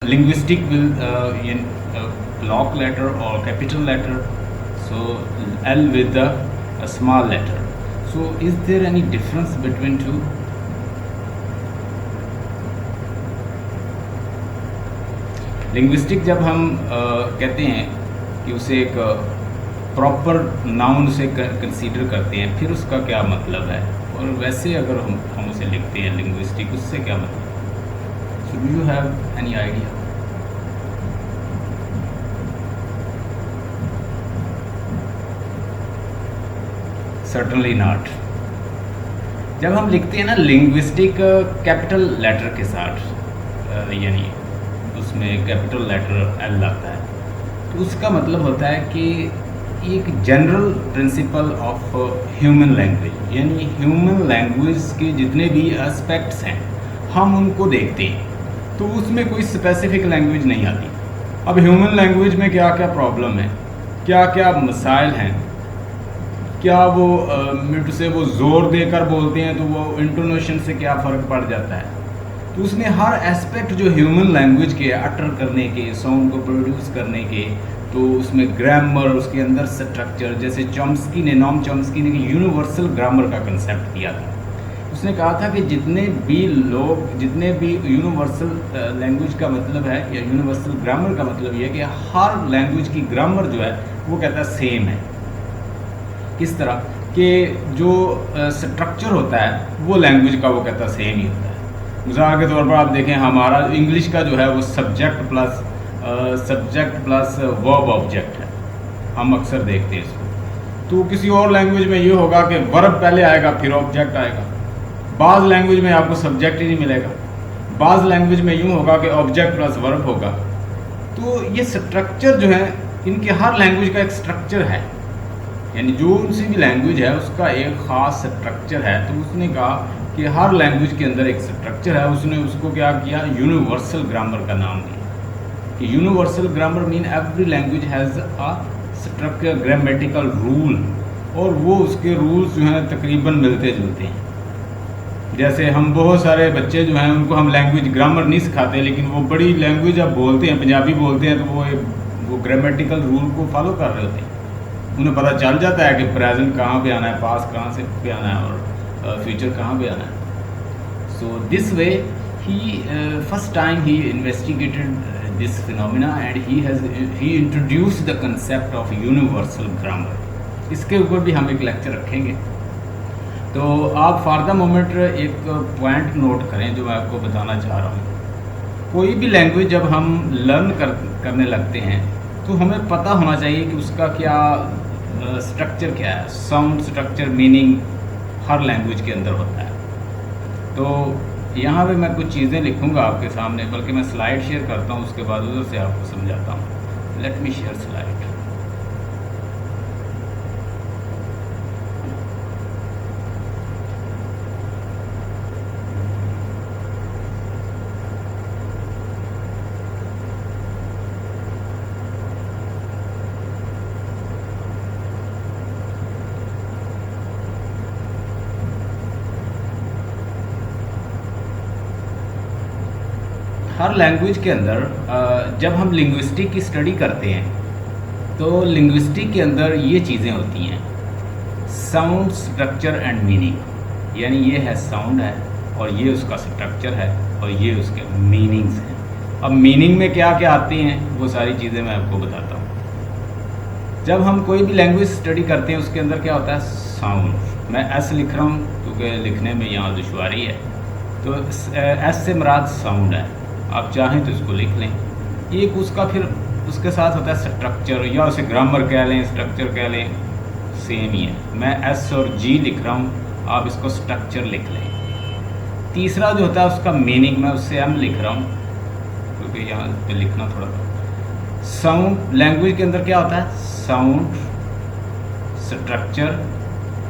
linguistic will in block letter or capital letter, so L with a small letter. So is there any difference between two? Linguistic जब हम कहते हैं कि उसे एक proper noun से कंसीडर करते हैं, फिर उसका क्या मतलब है, और वैसे अगर हम उसे लिखते हैं लिंग्विस्टिक, उससे क्या मतलब? So do you have any idea? Certainly not. जब हम लिखते हैं ना लिंग्विस्टिक कैपिटल लेटर के साथ, यानी उसमें कैपिटल लेटर एल आता है, तो उसका मतलब होता है कि एक general principle of human language, यानी ह्यूमन लैंग्वेज के जितने भी एस्पेक्ट्स हैं हम उनको देखते हैं, तो उसमें कोई स्पेसिफिक लैंग्वेज नहीं आती। अब ह्यूमन लैंग्वेज में क्या क्या प्रॉब्लम है, क्या क्या मसाइल हैं, क्या वो मिनट से वो ज़ोर देकर बोलते हैं तो वो इंटोनेशन से क्या फ़र्क पड़ जाता है, तो उसमें हर एस्पेक्ट जो ह्यूमन लैंग्वेज के अटर करने के, साउंड को प्रोड्यूस करने के, तो उसमें ग्रामर, उसके अंदर स्ट्रक्चर, जैसे चॉम्स्की ने, नॉम चॉम्स्की ने यूनिवर्सल ग्रामर का कंसेप्ट दिया था। उसने कहा था कि जितने भी यूनिवर्सल लैंग्वेज का मतलब है या यूनिवर्सल ग्रामर का मतलब ये है कि हर लैंग्वेज की ग्रामर जो है वो कहता है सेम है। किस तरह कि जो स्ट्रक्चर होता है वो लैंग्वेज का वो कहता सेम ही होता है। मिसाल के तौर पर आप देखें, हमारा इंग्लिश का जो है वो सब्जेक्ट प्लस वर्ब ऑब्जेक्ट है, हम अक्सर देखते हैं इसको। तो किसी और लैंग्वेज में ये होगा कि वर्ब पहले आएगा फिर ऑब्जेक्ट आएगा, बाज़ लैंग्वेज में आपको सब्जेक्ट ही नहीं मिलेगा, बाज़ लैंग्वेज में यूँ होगा कि ऑब्जेक्ट प्लस वर्ब होगा। तो ये स्ट्रक्चर जो है, इनके हर लैंग्वेज का एक स्ट्रक्चर है, यानी जो उनसी भी लैंग्वेज है उसका एक ख़ास स्ट्रक्चर है। तो उसने कहा कि हर लैंग्वेज के अंदर एक स्ट्रक्चर है, उसने उसको क्या किया, यूनिवर्सल ग्रामर का नाम दिया। कि universal grammar mean every language has a structure, grammatical rule, और वो उसके रूल्स जो हैं तकरीबन मिलते जुलते हैं। जैसे हम बहुत सारे बच्चे जो हैं उनको हम लैंग्वेज ग्रामर नहीं सिखाते, लेकिन वो बड़ी लैंग्वेज अब बोलते हैं, पंजाबी बोलते हैं, तो वो ग्रामेटिकल रूल को फॉलो कर रहे होते हैं। उन्हें पता चल जाता है कि प्रेजेंट कहाँ पे आना है, पास्ट कहाँ से पे आना है, और फ्यूचर कहाँ पे आना है। So this way he first time he investigated this phenomena and he introduced the concept of universal grammar. इसके ऊपर भी हम एक लेक्चर रखेंगे। तो आप फॉर द मोमेंट एक पॉइंट नोट करें जो मैं आपको बताना चाह रहा हूँ। कोई भी लैंग्वेज जब हम लर्न करने लगते हैं तो हमें पता होना चाहिए कि उसका क्या स्ट्रक्चर क्या है, साउंड स्ट्रक्चर, मीनिंग हर लैंग्वेज के अंदर होता है। तो यहाँ पे मैं कुछ चीज़ें लिखूँगा आपके सामने, बल्कि मैं स्लाइड शेयर करता हूँ, उसके बाद उधर से आपको समझाता हूँ। Let me share slide. हर लैंग्वेज के अंदर जब हम लिंग्विस्टिक की स्टडी करते हैं तो लिंग्विस्टिक के अंदर ये चीज़ें होती हैं, साउंड, स्ट्रक्चर एंड मीनिंग। यानी ये है साउंड है, और ये उसका स्ट्रक्चर है, और ये उसके मीनिंग्स हैं। अब मीनिंग में क्या क्या आती हैं वो सारी चीज़ें मैं आपको बताता हूँ। जब हम कोई भी लैंग्वेज स्टडी करते हैं उसके अंदर क्या होता है, साउंड। मैं एस लिख रहा हूँ क्योंकि लिखने में यहाँ दुश्वारी है, तो एस से मुराद साउंड है। आप चाहें तो इसको लिख लें। एक उसका फिर उसके साथ होता है स्ट्रक्चर, या उसे ग्रामर कह लें, स्ट्रक्चर कह लें, सेम ही है। मैं एस और जी लिख रहा हूँ, आप इसको स्ट्रक्चर लिख लें। तीसरा जो होता है उसका मीनिंग, मैं उससे एम लिख रहा हूँ क्योंकि यहाँ पे लिखना थोड़ा साउंड। लैंग्वेज के अंदर क्या होता है, साउंड, स्ट्रक्चर,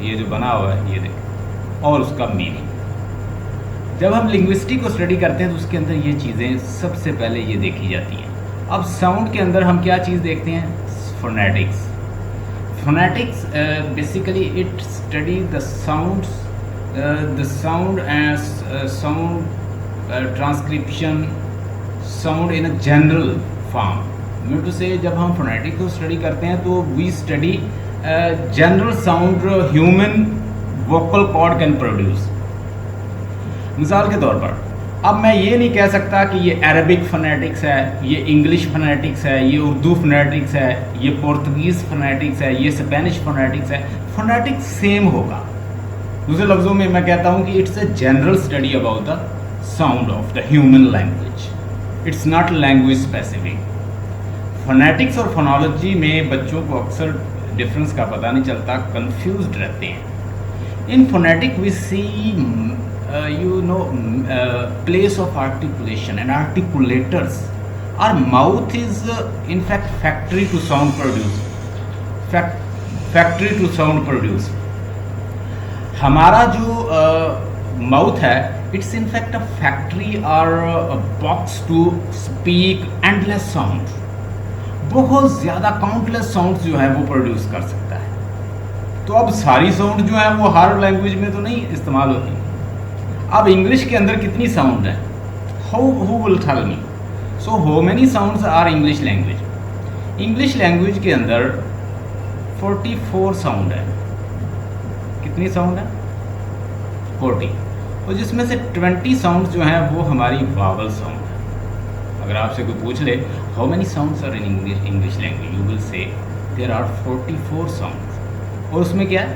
ये जो बना हुआ है ये देखें, और उसका मीनिंग। जब हम लिंग्विस्टिक को स्टडी करते हैं तो उसके अंदर ये चीज़ें सबसे पहले ये देखी जाती हैं। अब साउंड के अंदर हम क्या चीज़ देखते हैं, phonetics. Phonetics basically it study the sounds, the sound and sound transcription, sound in a general form. Mean to say जब हम फोनेटिक को स्टडी करते हैं तो we study general sound human vocal cord can produce. मिसाल के तौर पर अब मैं ये नहीं कह सकता कि ये अरबिक फोनेटिक्स है, ये इंग्लिश फोनेटिक्स है, ये उर्दू फोनेटिक्स है, ये पोर्तुगीज़ फोनेटिक्स है, ये स्पेनिश फोनेटिक्स है। फोनेटिक्स सेम होगा। दूसरे लफ्ज़ों में मैं कहता हूँ कि it's a general study about the sound of the human language, it's not language specific. Phonetics और फोनोलॉजी में बच्चों को अक्सर डिफरेंस का पता नहीं चलता, कंफ्यूज्ड रहते हैं। In phonetic we see place of articulation and articulators. Our mouth is in fact factory to sound produce. Factory to sound produce. हमारा जो माउथ है, it's in fact a factory or a box to speak endless sound. बहुत ज़्यादा countless sounds जो है वो produce कर सकता है। तो अब सारी साउंड जो है वो हर लैंग्वेज में तो नहीं इस्तेमाल होती। अब इंग्लिश के अंदर कितनी साउंड है? Who will tell me? So how many sounds are English language? English language के अंदर 44 साउंड है। कितनी साउंड है? 40। और जिसमें से 20 साउंड जो हैं वो हमारी वावल साउंड है। अगर आपसे कोई पूछ ले how many sounds are in English language, you will say there are 44 sounds. और उसमें क्या है?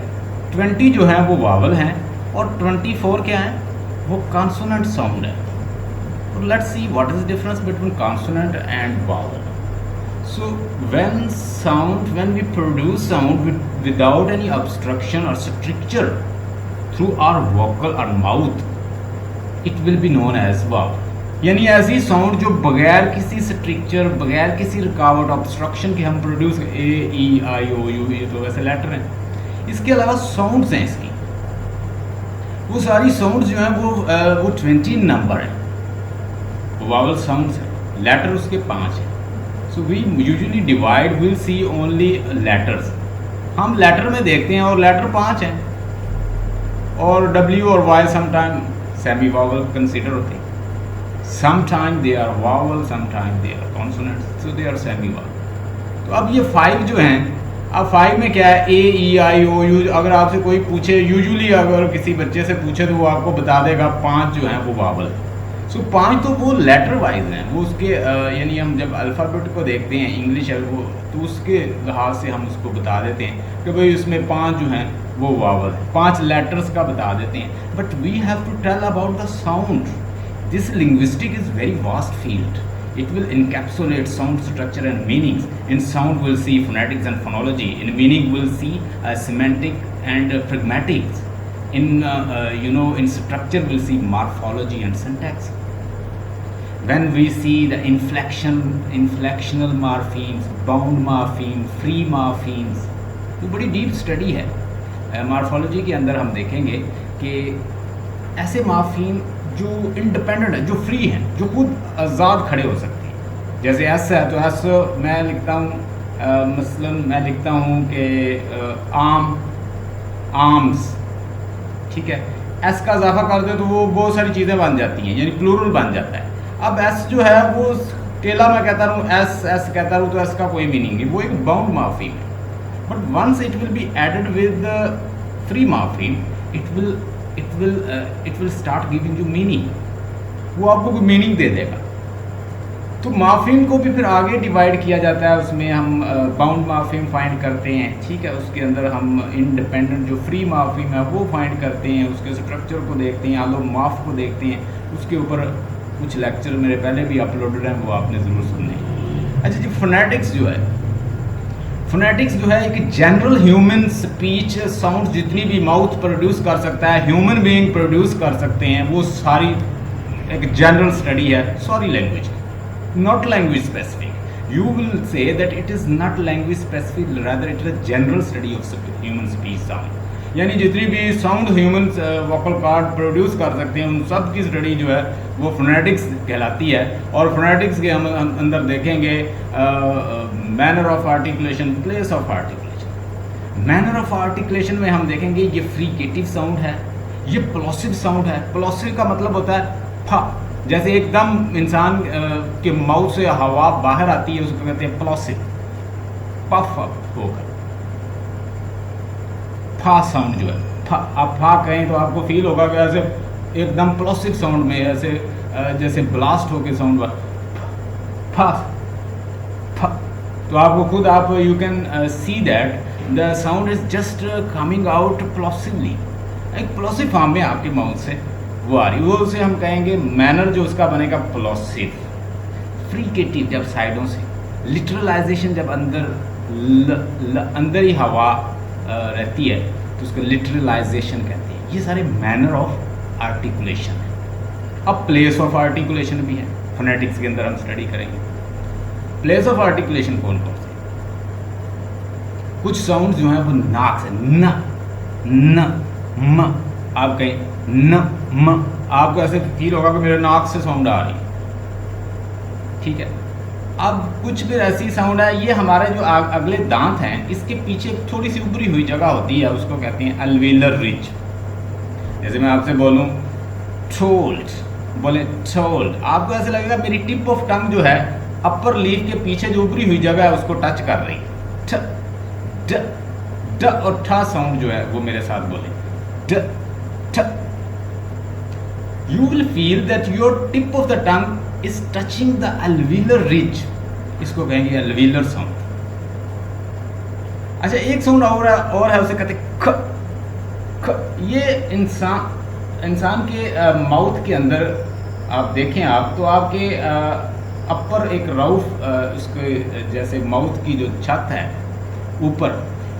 20 जो है वो वावल हैं और 24 क्या है? वो कॉन्सोनेंट साउंड है। तो let's see what is the difference between consonant and vowel. So when we produce sound without any obstruction or structure through our vocal or mouth, it will be known as vowel. यानी ऐसी sound जो बगैर किसी structure, बगैर किसी रुकावट, obstruction के हम produce, A E I O you, ये तो वैसे लेटर हैं। इसके अलावा साउंड्स हैं इसकी, वो सारी साउंड्स जो हैं वो 20 नंबर है, वावल साउंड्स है। लेटर उसके 5 है। So we usually divide, will see only letters. हम लेटर में देखते हैं और लेटर 5 हैं, और डब्ल्यू और Y sometime semi vowel consider होते हैं। Sometime they are vowel, sometime they are consonants, so they are semi vowel. तो अब ये 5 जो हैं, अब 5 में क्या है? ए ई आई ओ यू। अगर आपसे कोई पूछे, यूजुअली अगर किसी बच्चे से पूछे तो वो आपको बता देगा 5 जो हैं वो वावल है। सो 5 तो वो लेटर वाइज हैं, वो उसके यानी हम जब अल्फ़ाबेट को देखते हैं इंग्लिश है वो, तो उसके लिहाज से हम उसको बता देते हैं कि भाई उसमें 5 जो हैं वो वावल है, 5 लेटर्स का बता देते हैं। But we have to tell about the sound. This linguistic is very vast field. It will encapsulate sound structure and meanings. In sound we'll see phonetics and phonology. In meaning we'll see semantic and pragmatics. In structure we'll see morphology and syntax. When we see the inflectional morphemes, bound morphemes, free morphemes, ये बड़ी deep study है। Morphology के अंदर हम देखेंगे कि ऐसे morpheme जो इंडिपेंडेंट है, जो फ्री हैं, जो खुद आज़ाद खड़े हो सकते हैं। जैसे एस है तो एस मैं लिखता हूँ, मसलन मैं लिखता हूँ कि आर्म्स, ठीक है। एस का इजाफा कर दे तो वो बहुत सारी चीज़ें बन जाती हैं, यानी प्लूरल बन जाता है। अब एस जो है वो केला मैं कहता रहूँ एस कहता रहूँ तो एस का कोई मीनिंग नहीं, वो एक बाउंड मार्फीम है। But once it will be added with free morpheme, it will start giving you meaning. वो आपको कोई मीनिंग दे देगा। तो मार्फीम को भी फिर आगे डिवाइड किया जाता है, उसमें हम बाउंड मार्फीम फाइंड करते हैं, ठीक है। उसके अंदर हम इंडिपेंडेंट जो फ्री मार्फीम है वो फाइंड करते हैं, उसके स्ट्रक्चर को देखते हैं, आलो माफ को देखते हैं। उसके ऊपर कुछ लेक्चर मेरे पहले भी अपलोडेड हैं, वो आपने ज़रूर सुनने। अच्छा जी, फोनेटिक्स जो है, फोनेटिक्स जो है एक जनरल ह्यूमन स्पीच साउंड जितनी भी माउथ प्रोड्यूस कर सकता है, ह्यूमन बीइंग प्रोड्यूस कर सकते हैं, वो सारी एक जनरल स्टडी है, sorry language, not language specific. You will say that it is not language specific, rather it is a general study of human speech sound. यानी जितनी भी sound human vocal cord produce कर सकते हैं, उन सब की स्टडी जो है वो फोनेटिक्स कहलाती है। और फोनेटिक्स के हम अंदर देखेंगे manner of articulation, place of articulation. Manner of articulation में हम देखेंगे ये फ्रीकेटिव साउंड है, ये प्लॉसिव साउंड है। प्लॉसिव का मतलब होता है फा जैसे एकदम इंसान के माउथ से हवा बाहर आती है, उसको कहते हैं प्लॉसिव, पफ अप होकर। फा साउंड जो है, फा, आप फा कहें तो आपको फील होगा कि ऐसे एकदम प्लॉसिव साउंड में, ऐसे जैसे ब्लास्ट होके साउंड हुआ, फा फा। तो आपको खुद आप you can see that the sound is just coming out plosively, एक प्लॉसिव फॉर्म में आपके माउथ से वो आ रही, वो उसे हम कहेंगे मैनर जो उसका बनेगा प्लॉसिव। फ्रीकेटिव जब साइडों से, लिटरलाइजेशन जब अंदर ही हवा रहती है तो उसको लिटरलाइजेशन कहते हैं। ये सारे मैनर ऑफ आर्टिकुलेशन है। अब प्लेस ऑफ आर्टिकुलेशन भी है, फोनेटिक्स के अंदर हम स्टडी करेंगे। प्लेस ऑफ आर्टिकुलेशन कौन कौन से? कुछ साउंड जो है वो नाक से, न म, आप कहें न म, आपको ऐसे फील होगा कि मेरे नाक से साउंड आ रही है, ठीक है। अब कुछ भी ऐसी साउंड है, ये हमारे जो अगले दांत हैं इसके पीछे थोड़ी सी उभरी हुई जगह होती है, उसको कहते हैं अल्वेलर रिज। जैसे मैं आपसे बोलूं टोल्ड, बोले टोल्ड, आपको ऐसे लगेगा मेरी टिप ऑफ टंग जो है अपर लीफ के पीछे जो उभरी हुई जगह है उसको टच कर रही है। ठ ड ड और ठ साउंड जो है वो मेरे साथ बोले, ड ठ। You will feel that your tip of the tongue is touching the alveolar ridge, इसको कहेंगे अल्वेलर साउंड। अच्छा, एक साउंड और है उसे कहते हैं ख ख। ये इंसान के माउथ के अंदर आप देखें आप तो आपके अपर एक राउफ उसके जैसे माउथ की जो छत है ऊपर,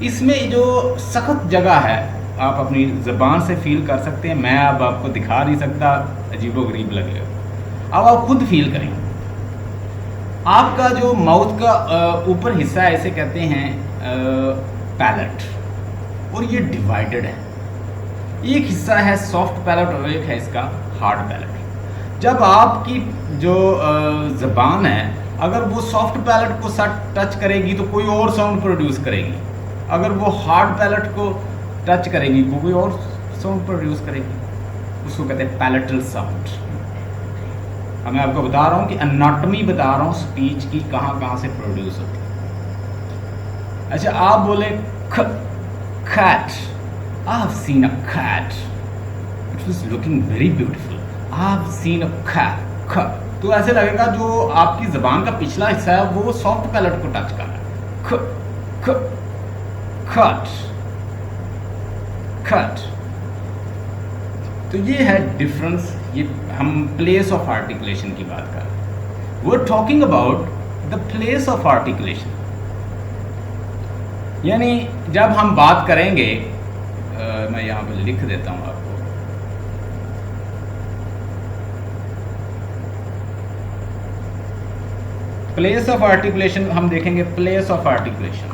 इसमें जो सख्त जगह है आप अपनी ज़बान से फील कर सकते हैं। मैं अब आपको दिखा नहीं सकता, अजीबोगरीब लगेगा। अब आप खुद फील करें, आपका जो माउथ का ऊपर हिस्सा है इसे कहते हैं पैलेट, और ये डिवाइडेड है। एक हिस्सा है सॉफ्ट पैलेट और एक है इसका हार्ड पैलेट। जब आपकी जो ज़बान है अगर वो सॉफ्ट पैलेट को टच करेगी तो कोई और साउंड प्रोड्यूस करेगी, अगर वो हार्ड पैलेट को टच करेगी तो कोई और साउंड प्रोड्यूस करेगी, उसको कहते हैं पैलेटल साउंड। मैं आपको बता रहा हूँ कि एनाटॉमी बता रहा हूँ स्पीच की, कहाँ कहाँ से प्रोड्यूस होती है। अच्छा, आप बोले cat, I have seen a cat, it was looking very beautiful, I have seen a cat, तो ऐसे लगेगा जो आपकी ज़बान का पिछला हिस्सा है वो सॉफ्ट पैलेट को टच कर रहा है। cut, cut। तो ये है डिफरेंस। ये हम प्लेस ऑफ आर्टिकुलेशन की बात कर रहे हैं। We are talking about the place of articulation, यानी जब हम बात करेंगे, मैं यहाँ पे लिख देता हूँ आपको, प्लेस ऑफ आर्टिकुलेशन हम देखेंगे। Place of articulation,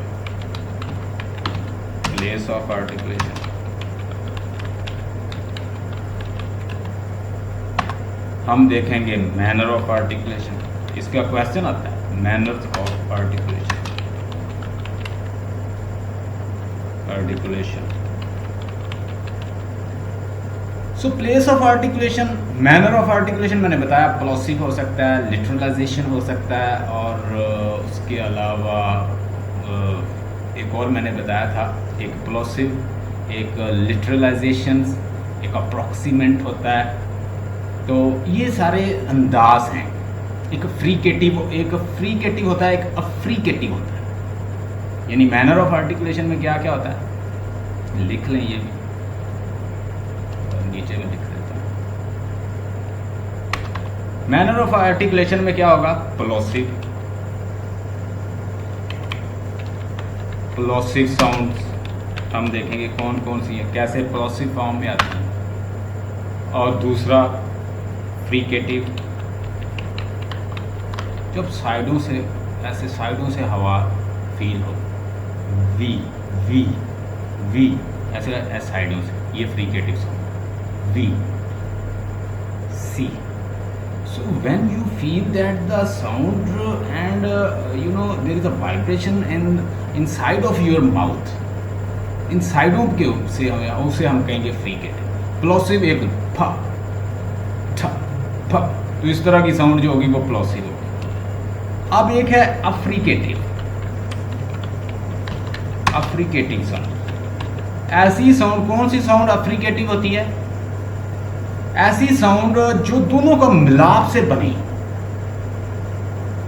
place of articulation, हम देखेंगे मैनर ऑफ आर्टिकुलेशन। इसका क्वेश्चन आता है, manners of articulation, articulation. So place of articulation, manner of articulation मैंने बताया प्लॉसिव हो सकता है, लिटरलाइजेशन हो सकता है, और उसके अलावा एक और मैंने बताया था, एक प्लॉसिव, एक लिटरलाइजेशन, एक अप्रॉक्सीमेंट होता है। तो ये सारे अंदाज हैं। एक फ्रीकेटिव होता है, एक अफ्रीकेटिव होता है। यानी मैनर ऑफ आर्टिकुलेशन में क्या क्या होता है, लिख लें, ये भी नीचे में लिख देता हूँ। मैनर ऑफ आर्टिकुलेशन में क्या होगा, प्लॉसिव साउंड्स हम देखेंगे कौन कौन सी है, कैसे प्लॉसिव फॉर्म में आती है। और दूसरा फ्रीकेटिव, जब साइडों से ऐसे साइडों से हवा फील हो, वी वी वी ऐसे साइडों से, ये fricative sound, we see. So when you feel that the sound and there is a vibration inside of your mouth, इन साइडों के से उसे हम कहेंगे फ्रीकेटिव। प्लॉसिव एक फ ठ फ तो इस तरह की साउंड जो होगी वो प्लॉसिव होगी। अब एक है अफ्रीकेटिव, अफ्रीकेटिव साउंड। ऐसी साउंड, कौन सी साउंड अफ्रीकेटिव होती है? ऐसी साउंड जो दोनों का मिलाप से बनी,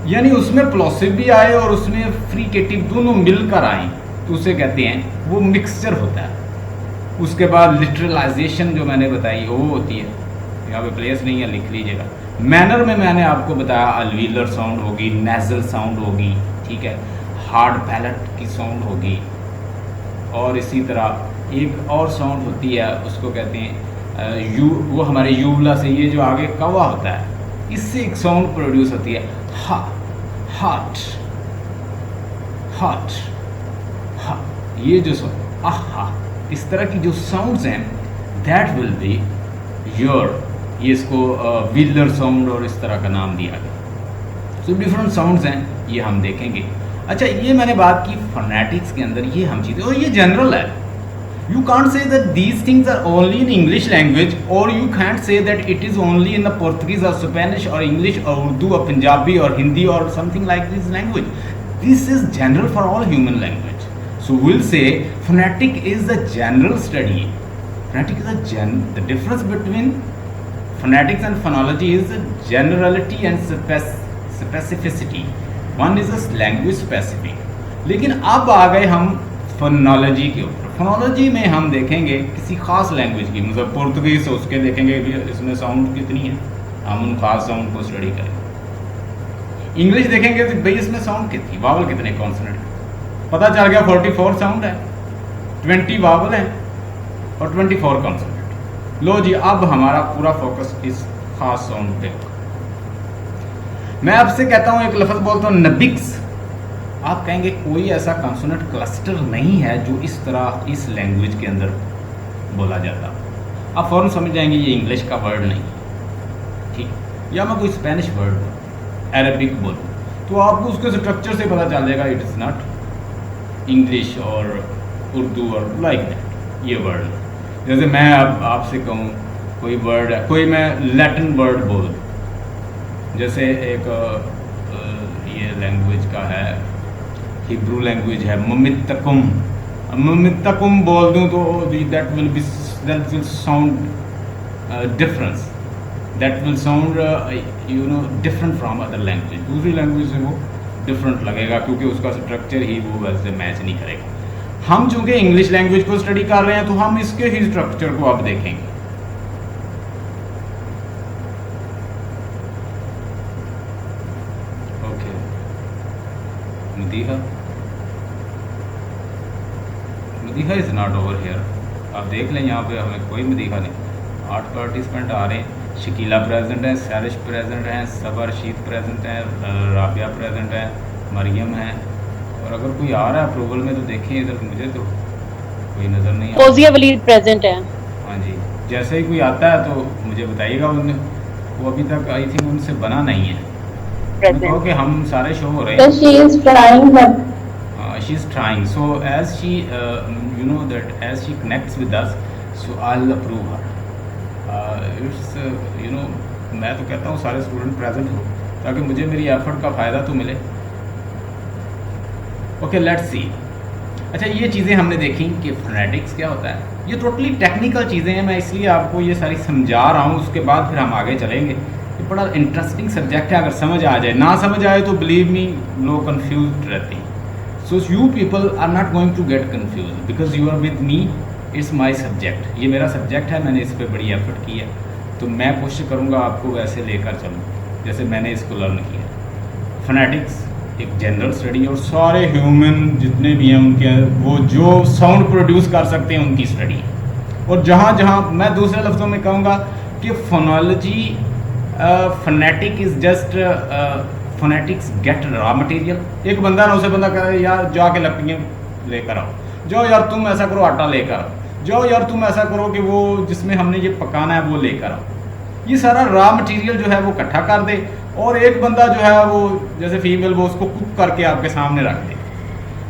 यानी उसमें प्लॉसिव भी आए और उसमें फ्रीकेटिव दोनों मिलकर आए, तो उसे कहते हैं, वो मिक्सचर होता है। उसके बाद लिटरलाइजेशन जो मैंने बताई वो होती है, यहाँ पे प्लेस नहीं है, लिख लीजिएगा। मैनर में मैंने आपको बताया अल्वीलर साउंड होगी, नेजल साउंड होगी, ठीक है, हार्ड पैलेट की साउंड होगी, और इसी तरह एक और साउंड होती है, उसको कहते हैं वो हमारे यूवला से, ये जो आगे कवा होता है, इससे एक साउंड प्रोड्यूस होती है, हा हार्ट, हार्ट, हा, ये जो साउंड आहा, इस तरह की जो साउंड्स हैं, दैट विल बी योर, ये इसको व्हीलर साउंड और इस तरह का नाम दिया गया। सो डिफरेंट साउंड्स हैं, ये हम देखेंगे। अच्छा, ये मैंने बात की फोनेटिक्स के अंदर, ये हम चीज़ें, और ये जनरल है। You can't say that these things are only in English language, or you can't say that it is only in the Portuguese or Spanish or English or Urdu or Punjabi or Hindi or something like this language. This is general for all human language. So we'll say phonetic is the general study. Phonetic is the difference between phonetics and phonology is the generality and specificity. One is a language specific. लेकिन अब आ गए हम phonology के ऊपर। Phonology में हम देखेंगे किसी खास लैंग्वेज की, मतलब पुर्तगीज से उसके देखेंगे कि इसमें साउंड कितनी है, हम उन खास साउंड को स्टडी करेंगे। इंग्लिश देखेंगे तो भाई इसमें साउंड कितनी, वावल कितने, कॉन्सोनेंट, पता चल गया 44 साउंड है, 20 वावल है और 24 कॉन्सोनेंट। लो जी, अब हमारा पूरा फोकस इस खास साउंड पे होगा। मैं आपसे कहता हूँ, एक लफ्ज़ बोलता हूँ नबिक्स, आप कहेंगे कोई ऐसा कॉन्सोनेंट क्लस्टर नहीं है जो इस तरह इस लैंग्वेज के अंदर बोला जाता। आप फ़ौरन समझ जाएंगे ये इंग्लिश का वर्ड नहीं, ठीक, या मैं कोई स्पेनिश वर्ड, अरबिक बोलूँ, तो आपको उसके स्ट्रक्चर से पता चल जाएगा इट इज़ नॉट इंग्लिश और उर्दू और लाइक दैट, ये वर्ड। जैसे मैं अब आपसे कहूँ कोई वर्ड है, कोई मैं लैटिन वर्ड बोल दूँ, जैसे एक ये लैंग्वेज का है, हिब्रू लैंग्वेज है, ममित्तकुम, ममित्तकुम बोल दूँ तो that will sound difference, that will sound you know different from other language. दूसरी लैंग्वेज से वो डिफरेंट लगेगा क्योंकि उसका स्ट्रक्चर ही वो वैसे मैच नहीं करेगा। हम चूँकि इंग्लिश लैंग्वेज को स्टडी कर रहे हैं तो हम इसके ही स्ट्रक्चर को अब देखेंगे। Okay, Madiha, Madiha is not over here. आप देख लें यहाँ पे हमें कोई मदीहा नहीं। 8 पार्टिसिपेंट आ रहे हैं, शकीला प्रेजेंट है, सैरिश प्रेजेंट हैं, सबा रशीद प्रेजेंट हैं, राबिया प्रेजेंट है, मरियम है, और अगर कोई आ रहा है अप्रूवल में तो देखें इधर, मुझे तो कोई नज़र नहीं आता। फौजिया वलीद प्रेजेंट है। हाँ जी, जैसे ही कोई आता है तो मुझे बताइएगा। उन्हें वो अभी तक आई थिंक उनसे बना नहीं है, कहो कि हम सारे शो हो रहे हैं। She is trying, but She is trying. So as she, you know that as she connects with us, so I'll approve her. It's you know, मैं तो कहता हूँ सारे स्टूडेंट प्रेजेंट हो ताकि मुझे मेरी एफर्ट का फ़ायदा तो मिले। Okay, let's see. अच्छा, ये चीज़ें हमने देखी कि फोनेटिक्स क्या होता है। ये टोटली टेक्निकल चीज़ें हैं, मैं इसलिए आपको ये सारी समझा रहा हूँ, उसके बाद फिर हम आगे चलेंगे। ये बड़ा इंटरेस्टिंग सब्जेक्ट है, अगर समझ आ जाए, ना समझ आए तो बिलीव मी लोग कंफ्यूज रहते हैं। So you people are not going to get confused because you are with me. It's my subject. ये मेरा सब्जेक्ट है, मैंने इस पर बड़ी एफर्ट की है, तो मैं कोशिश करूँगा आपको वैसे लेकर चलूँ जैसे मैंने इसको लर्न किया। फोनेटिक्स एक जनरल स्टडी, और सारे ह्यूमन जितने भी हैं उनके वो जो साउंड प्रोड्यूस कर सकते हैं उनकी स्टडी। और जहाँ जहाँ मैं दूसरे लफ्ज़ों में कहूँगा कि phonology, phonetic is just phonetics get raw material. एक बंदा ना उसे बंदा कह रहा है यार जाके लकड़ियाँ लेकर आओ, जाओ यार तुम ऐसा करो आटा लेकर आओ, जाओ यार तुम ऐसा करो कि वो जिसमें हमने ये पकाना है वो लेकर आओ। ये सारा रॉ मटेरियल जो है वो इकट्ठा कर दे, और एक बंदा जो है वो जैसे फीमेल वो उसको कुक करके आपके सामने रख दे।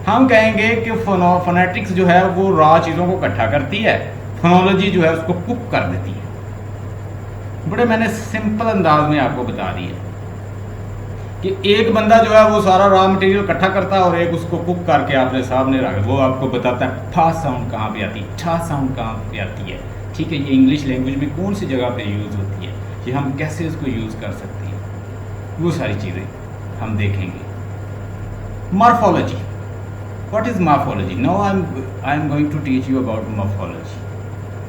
हम कहेंगे कि फोनेटिक्स जो है वो रॉ चीज़ों को इकट्ठा करती है, फोनोलॉजी जो है उसको कुक कर देती है। बड़े मैंने सिंपल अंदाज में आपको बता दिया कि एक बंदा जो है वो सारा रॉ मटेरियल इकट्ठा करता है और एक उसको कुक करके आपने सामने रख, वो आपको बताता है ठा साउंड कहाँ पे आती है, ठा साउंड कहाँ पे आती है। ठीक है, ये इंग्लिश लैंग्वेज में कौन सी जगह पे यूज़ होती है, कि हम कैसे इसको यूज़ कर सकते हैं, वो सारी चीज़ें हम देखेंगे। Morphology, what is morphology? Now I am going to teach you about morphology.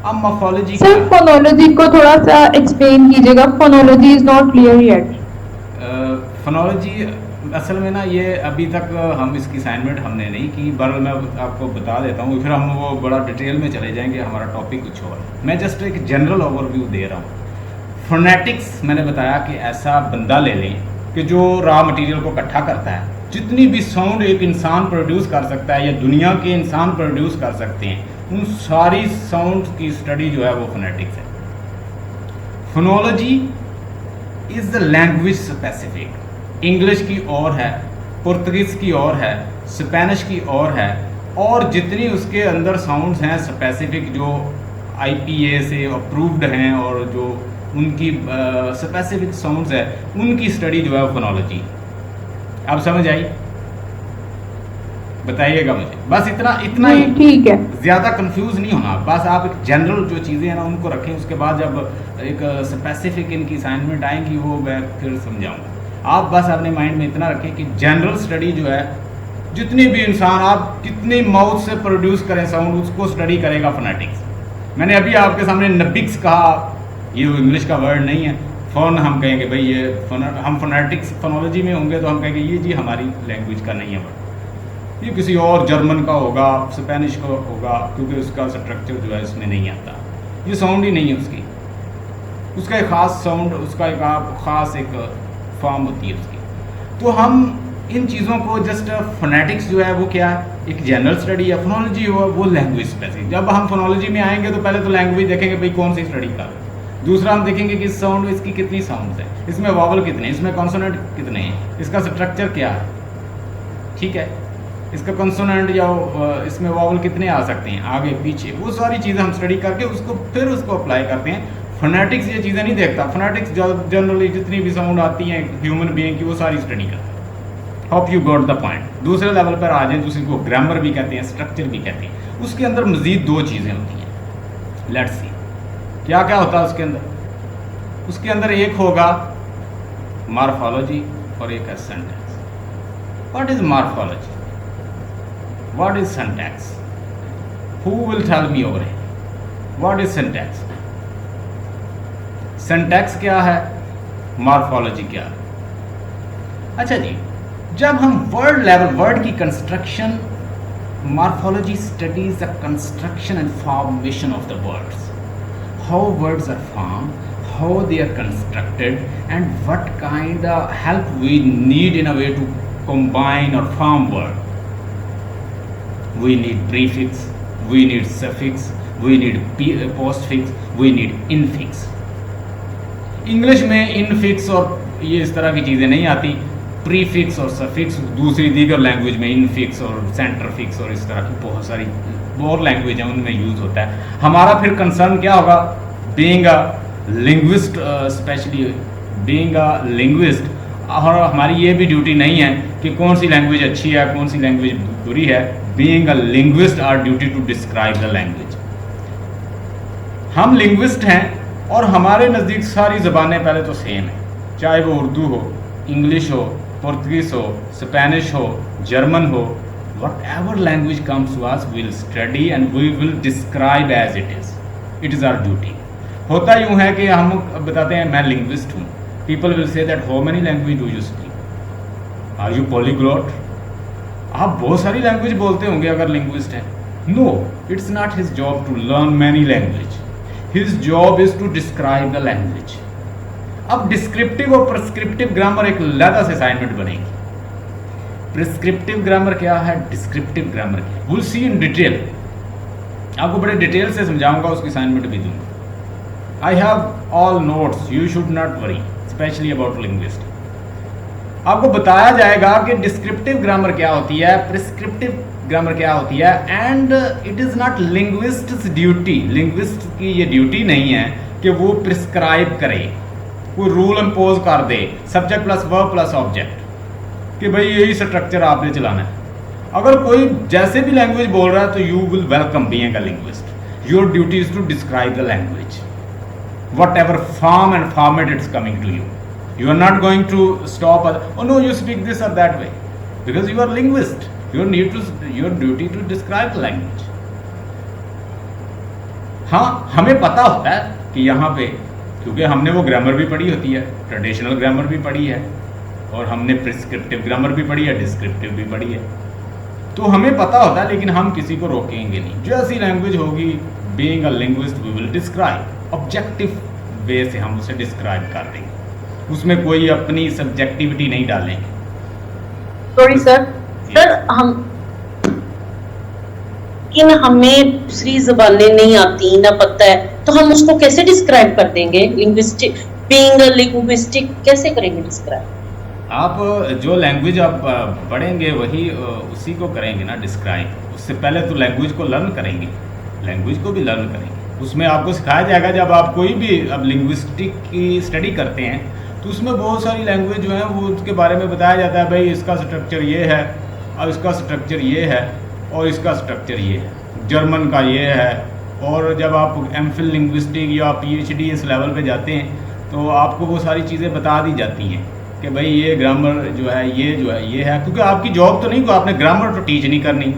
अब मॉर्फोलॉजी सर फोनोलॉजी को थोड़ा सा एक्सप्लेन कीजिएगा, phonology is not clear yet. Phonology असल में ना ये अभी तक हम इसकी असाइनमेंट हमने नहीं की, पर मैं आपको बता देता हूँ, फिर हम वो बड़ा डिटेल में चले जाएंगे, हमारा टॉपिक कुछ और है। मैं जस्ट एक जनरल ओवरव्यू दे रहा हूँ। फोनेटिक्स मैंने बताया कि ऐसा बंदा ले लें कि जो रॉ मटेरियल को इकट्ठा करता है, जितनी भी साउंड एक इंसान प्रोड्यूस कर सकता है या दुनिया के इंसान प्रोड्यूस कर सकते हैं, उन सारी साउंड की स्टडी जो है वो फोनेटिक्स है। Phonology is the language specific, English की और है, पुर्तगीज की और है, स्पेनिश की और है, और जितनी उसके अंदर साउंड्स हैं स्पेसिफिक जो IPA से अप्रूव्ड हैं और जो उनकी स्पेसिफिक साउंड्स है, उनकी स्टडी जो है फोनोलॉजी। आप समझ आई? बताइएगा मुझे, बस इतना ही, ठीक है। ज़्यादा कंफ्यूज नहीं होना, बस आप एक जनरल जो चीज़ें हैं ना उनको रखें, उसके बाद जब एक स्पेसिफिक इनकी असाइनमेंट आएंगी वो मैं फिर समझाऊंगा। आप बस अपने माइंड में इतना रखें कि जनरल स्टडी जो है, जितनी भी इंसान आप कितनी माउथ से प्रोड्यूस करें साउंड, उसको स्टडी करेगा फोनेटिक्स। मैंने अभी आपके सामने नबिक्स कहा, ये इंग्लिश का वर्ड नहीं है। फोन हम कहेंगे भाई ये हम फोनेटिक्स फोनोलॉजी में होंगे तो हम कहेंगे ये जी हमारी लैंग्वेज का नहीं है वर्ड, ये किसी और जर्मन का होगा, स्पेनिश का होगा, क्योंकि उसका स्ट्रक्चर जो है इसमें नहीं आता, ये साउंड ही नहीं है उसकी, उसका एक ख़ास साउंड, उसका एक ख़ास एक फॉर्म होती है उसकी। तो हम इन चीज़ों को जस्ट फोनेटिक्स जो है वो क्या है, एक जनरल स्टडी है। फोनोलॉजी वो लैंग्वेज स्पेसिफिक। जब हम फोनोलॉजी में आएंगे तो पहले तो लैंग्वेज देखेंगे भाई कौन सी स्टडी कर, दूसरा हम देखेंगे कि साउंड इसकी कितनी साउंड्स है, इसमें वॉवल कितने, इसमें कॉन्सोनेंट कितने हैं, इसका स्ट्रक्चर क्या है, ठीक है, इसका कॉन्सोनेंट या इसमें वॉवल कितने आ सकते हैं, आगे पीछे, वो सारी चीज़ें हम स्टडी करके उसको फिर उसको अप्लाई करते हैं। फोनेटिक्स ये चीज़ें नहीं देखता, फोनेटिक्स जनरली जितनी भी साउंड आती हैं ह्यूमन बीइंग की वो सारी स्टडी करता है। Hope you got the point. दूसरे लेवल पर आ जाए, दूसरे को ग्रामर भी कहते हैं, स्ट्रक्चर भी कहते हैं। उसके अंदर मजीद दो चीज़ें होती हैं, लेट्स सी क्या क्या होता है उसके अंदर। उसके अंदर एक होगा मॉर्फोलॉजी और एक है syntax. What is morphology, what is syntax? Who will tell me over here what is syntax? Syntax क्या है, मॉर्फोलॉजी क्या है? अच्छा जी, जब हम वर्ड लेवल, वर्ड की construction, morphology studies the construction and formation of the words, how words are formed, how they are constructed, and what kind of help we need in a way to combine or form word. We need prefix, we need suffix, we need postfix, we need infix. English में infix और ये इस तरह की चीज़ें नहीं आती, prefix और सफिक्स दूसरी दीगर लैंग्वेज में इनफिक्स और सेंटर फिक्स और इस तरह की बहुत सारी और लैंग्वेज हैं उनमें यूज़ होता है। हमारा फिर कंसर्न क्या होगा, being a linguist, specially being a linguist, और हमारी ये भी ड्यूटी नहीं है कि कौन सी लैंग्वेज अच्छी है कौन सी लैंग्वेज बुरी है। Being a linguist our duty to describe the language. हम लिंग्विस्ट हैं और हमारे नज़दीक सारी ज़बानें पहले तो सेम है, चाहे वो उर्दू हो, इंग्लिश हो, पुर्तगीज हो, स्पेनिश हो, जर्मन हो, whatever language comes to us we'll study and we will describe as it is our duty। होता यूँ है कि हम बताते हैं मैं लिंग्विस्ट हूँ, people will say that how many language do you speak, are you polyglot, आप बहुत सारी लैंग्वेज बोलते होंगे अगर लिंग्विस्ट हैं। no, it's not his job to learn many language, his job is to describe the language। अब descriptive और prescriptive grammar एक अलग से असाइनमेंट बनेगी। प्रिस्क्रिप्टिव ग्रामर क्या है, डिस्क्रिप्टिव ग्रामर क्या है, विल सी इन डिटेल। आपको बड़े डिटेल से समझाऊंगा, उसकी असाइनमेंट भी दूंगा। I have all notes, you should not worry, specially about linguistic. आपको बताया जाएगा कि डिस्क्रिप्टिव ग्रामर क्या होती है, प्रिस्क्रिप्टिव ग्रामर क्या होती है, and it is not linguists duty. Linguist की ये ड्यूटी नहीं है कि वो प्रिस्क्राइब करे, कोई रूल इम्पोज कर दे, subject plus verb plus object, कि भाई यही स्ट्रक्चर आपने चलाना है। अगर कोई जैसे भी लैंग्वेज बोल रहा है तो you will welcome being a linguist. Your duty is to describe the language whatever form and format it's coming to you. You are not going to stop oh no, you speak this or that way, because you are linguist. Your duty to describe the language. हाँ, हमें पता होता है कि यहाँ पे, क्योंकि हमने वो ग्रामर भी पढ़ी होती है, ट्रेडिशनल ग्रामर भी पढ़ी है, और हमने प्रिस्क्रिप्टिव ग्रामर भी पढ़ी है, डिस्क्रिप्टिव भी पढ़ी है, तो हमें पता होता है, लेकिन हम किसी को रोकेंगे नहीं। जैसी लैंग्वेज होगी, being a linguist we will describe, objective way से हम उसे डिस्क्राइब कर देंगे, उसमें कोई अपनी सब्जेक्टिविटी नहीं डालेंगे। सॉरी सर, हम किन हमें दूसरी ज़बानें नहीं आती, ना पता है, तो हम उसको कैसे डिस्क्राइब कर देंगे? लिंग्विस्टिक, बीइंग अ लिंग्विस्टिक कैसे करेंगे डिस्क्राइब? आप जो लैंग्वेज आप पढ़ेंगे वही उसी को करेंगे ना डिस्क्राइब। उससे पहले तो लैंग्वेज को लर्न करेंगे, लैंग्वेज को भी लर्न करेंगे। उसमें आपको सिखाया जाएगा, जब आप कोई भी अब लिंग्विस्टिक की स्टडी करते हैं तो उसमें बहुत सारी लैंग्वेज जो है वो उसके बारे में बताया जाता है, भाई इसका स्ट्रक्चर ये है, अब इसका स्ट्रक्चर ये है, और इसका स्ट्रक्चर ये है, जर्मन का ये है। और जब आप एमफिल लिंग्विस्टिक या पीएचडी इस लेवल पे जाते हैं तो आपको वो सारी चीज़ें बता दी जाती हैं कि भाई ये ग्रामर जो है ये है, क्योंकि आपकी जॉब तो नहीं को आपने ग्रामर तो टीच नहीं करनी,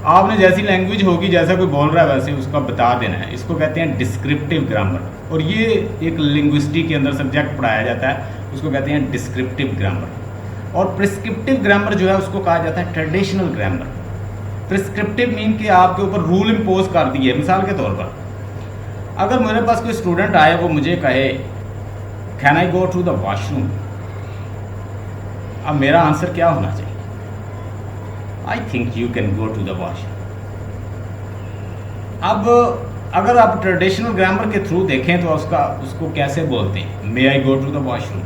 आपने जैसी लैंग्वेज होगी, जैसा कोई बोल रहा है वैसे उसका बता देना है। इसको कहते हैं डिस्क्रिप्टिव ग्रामर, और ये एक लिंग्विस्टिक के अंदर सब्जेक्ट पढ़ाया जाता है, उसको कहते हैं डिस्क्रिप्टिव ग्रामर। और प्रिस्क्रिप्टिव ग्रामर जो है उसको कहा जाता है ट्रेडिशनल ग्रामर। प्रिस्क्रिप्टिव मीन कि आपके ऊपर रूल इम्पोज कर दिए। मिसाल के तौर पर अगर मेरे पास कोई स्टूडेंट आए, वो मुझे कहे can I go to the washroom, अब मेरा आंसर क्या होना चाहिए? I think you can go to the washroom. अब अगर आप ट्रेडिशनल ग्रामर के थ्रू देखें तो उसको कैसे बोलते हैं? मे I go to the washroom.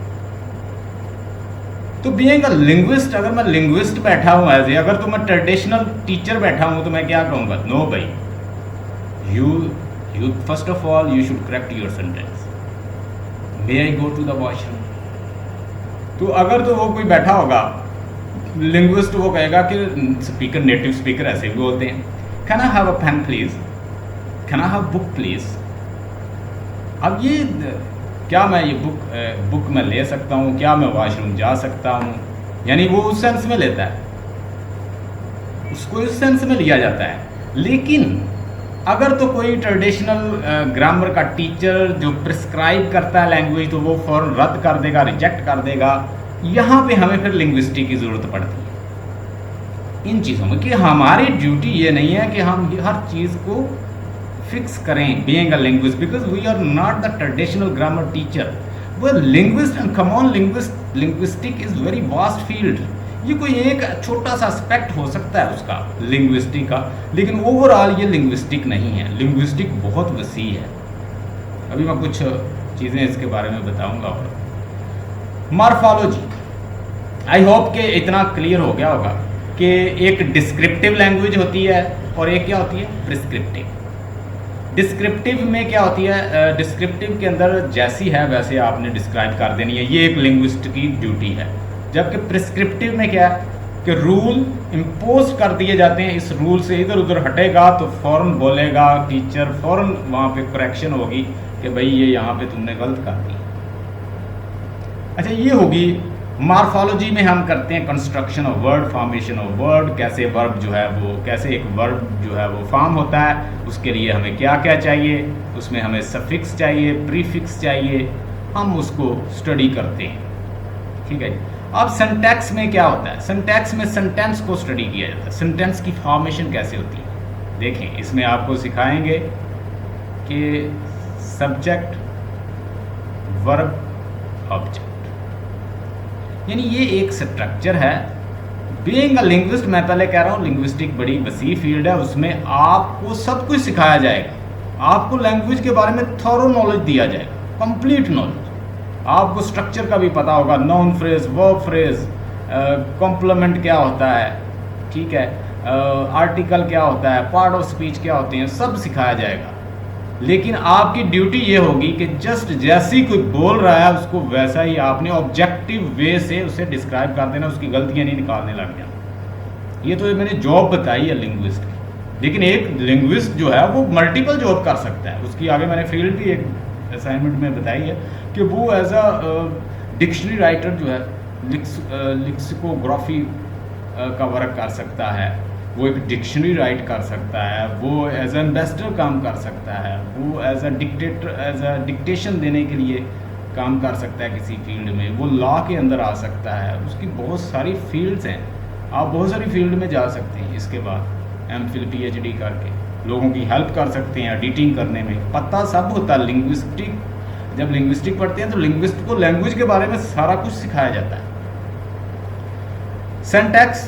तो बीइंग अ लिंग्विस्ट, अगर मैं लिंग्विस्ट बैठा हूँ एज ए, अगर तो मैं ट्रेडिशनल टीचर बैठा हूँ तो मैं क्या कहूँगा? नो भाई, you first of all you should correct your sentence, may I go to the washroom. तो अगर तो वो कोई बैठा होगा लिंग्विस्ट, वो कहेगा कि स्पीकर, नेटिव स्पीकर ऐसे भी बोलते हैं, can I have a pen please, can I have book please. अब ये क्या मैं ये बुक में ले सकता हूँ, क्या मैं वॉशरूम जा सकता हूँ, यानी वो उस सेंस में लेता है, उसको इस सेंस में लिया जाता है। लेकिन अगर तो कोई ट्रेडिशनल ग्रामर का टीचर जो प्रिस्क्राइब करता है लैंग्वेज, तो वो फ़ौरन रद्द कर देगा, रिजेक्ट कर देगा। यहाँ पे हमें फिर लिंग्विस्टिक की ज़रूरत पड़ती है इन चीज़ों में, कि हमारी ड्यूटी ये नहीं है कि हम हर चीज़ को फिक्स करें being a linguist, because we are not the traditional grammar teacher, वो linguist. And come on, linguistic is very vast field. ये कोई एक छोटा सा एस्पेक्ट हो सकता है उसका लिंग्विस्टिक का, लेकिन ओवरऑल ये लिंग्विस्टिक नहीं है। लिंग्विस्टिक बहुत वसी है। अभी मैं कुछ चीज़ें इसके बारे में बताऊंगा। और मॉर्फोलॉजी, आई होप कि इतना क्लियर हो गया होगा कि एक डिस्क्रिप्टिव लैंग्वेज होती है और एक क्या होती है? प्रिस्क्रिप्टिव। डिस्क्रिप्टिव में क्या होती है? डिस्क्रिप्टिव के अंदर जैसी है वैसे आपने डिस्क्राइब कर देनी है, ये एक लिंग्विस्ट की ड्यूटी है। जबकि प्रिस्क्रिप्टिव में क्या है कि रूल इम्पोज कर दिए जाते हैं, इस रूल से इधर उधर हटेगा तो फ़ौरन बोलेगा टीचर, फ़ौरन वहाँ पे करेक्शन होगी कि भाई ये यहाँ पे तुमने गलत कर दी। अच्छा, ये होगी मॉर्फोलॉजी में हम करते हैं construction of word, formation of word, कैसे वर्ब जो है वो, कैसे एक वर्ब जो है वो फॉर्म होता है, उसके लिए हमें क्या क्या चाहिए, उसमें हमें सफिक्स चाहिए, प्रीफिक्स चाहिए, हम उसको स्टडी करते हैं। ठीक है जी। अब सिंटैक्स में क्या होता है? सिंटैक्स में सेंटेंस को स्टडी किया जाता है, सेंटेंस की फॉर्मेशन कैसे होती है। देखें, इसमें आपको सिखाएंगे कि सब्जेक्ट, वर्ब, ऑब्जेक्ट, यानी ये एक स्ट्रक्चर है। बीइंग अ लिंग्विस्ट, मैं पहले कह रहा हूँ लिंग्विस्टिक बड़ी वसी फील्ड है, उसमें आपको सब कुछ सिखाया जाएगा। आपको लैंग्वेज के बारे में थॉरो नॉलेज दिया जाएगा, कंप्लीट नॉलेज। आपको स्ट्रक्चर का भी पता होगा, noun phrase, verb phrase, complement क्या होता है, ठीक है, आर्टिकल क्या होता है, पार्ट ऑफ स्पीच क्या होते हैं, सब सिखाया जाएगा। लेकिन आपकी ड्यूटी ये होगी कि जस्ट जैसे ही कोई बोल रहा है उसको वैसा ही आपने ऑब्जेक्टिव वे से उसे डिस्क्राइब कर देना, उसकी गलतियां नहीं निकालने लग जाना। ये तो मैंने जॉब बताई है लिंग्विस्ट की, लेकिन एक लिंग्विस्ट जो है वो मल्टीपल जॉब कर सकता है। उसकी आगे मैंने फील्ड भी एक असाइनमेंट में बताई है कि वो एज अ डिक्शनरी राइटर जो है लिक्सिकोग्राफी का वर्क कर सकता है, वो एक डिक्शनरी राइट कर सकता है, वो एज एम्बेसडर काम कर सकता है, वो एज अ डिक्टेशन देने के लिए काम कर सकता है किसी फील्ड में, वो लॉ के अंदर आ सकता है। उसकी बहुत सारी फील्ड्स हैं, आप बहुत सारी फील्ड में जा सकते हैं। इसके बाद एमफिल पीएचडी करके लोगों की हेल्प कर सकते हैं एडिटिंग करने में। पता सब होता है लिंग्विस्टिक, जब लिंग्विस्टिक पढ़ते हैं तो लिंग्विस्ट को लैंग्वेज के बारे में सारा कुछ सिखाया जाता है। सिंटैक्स,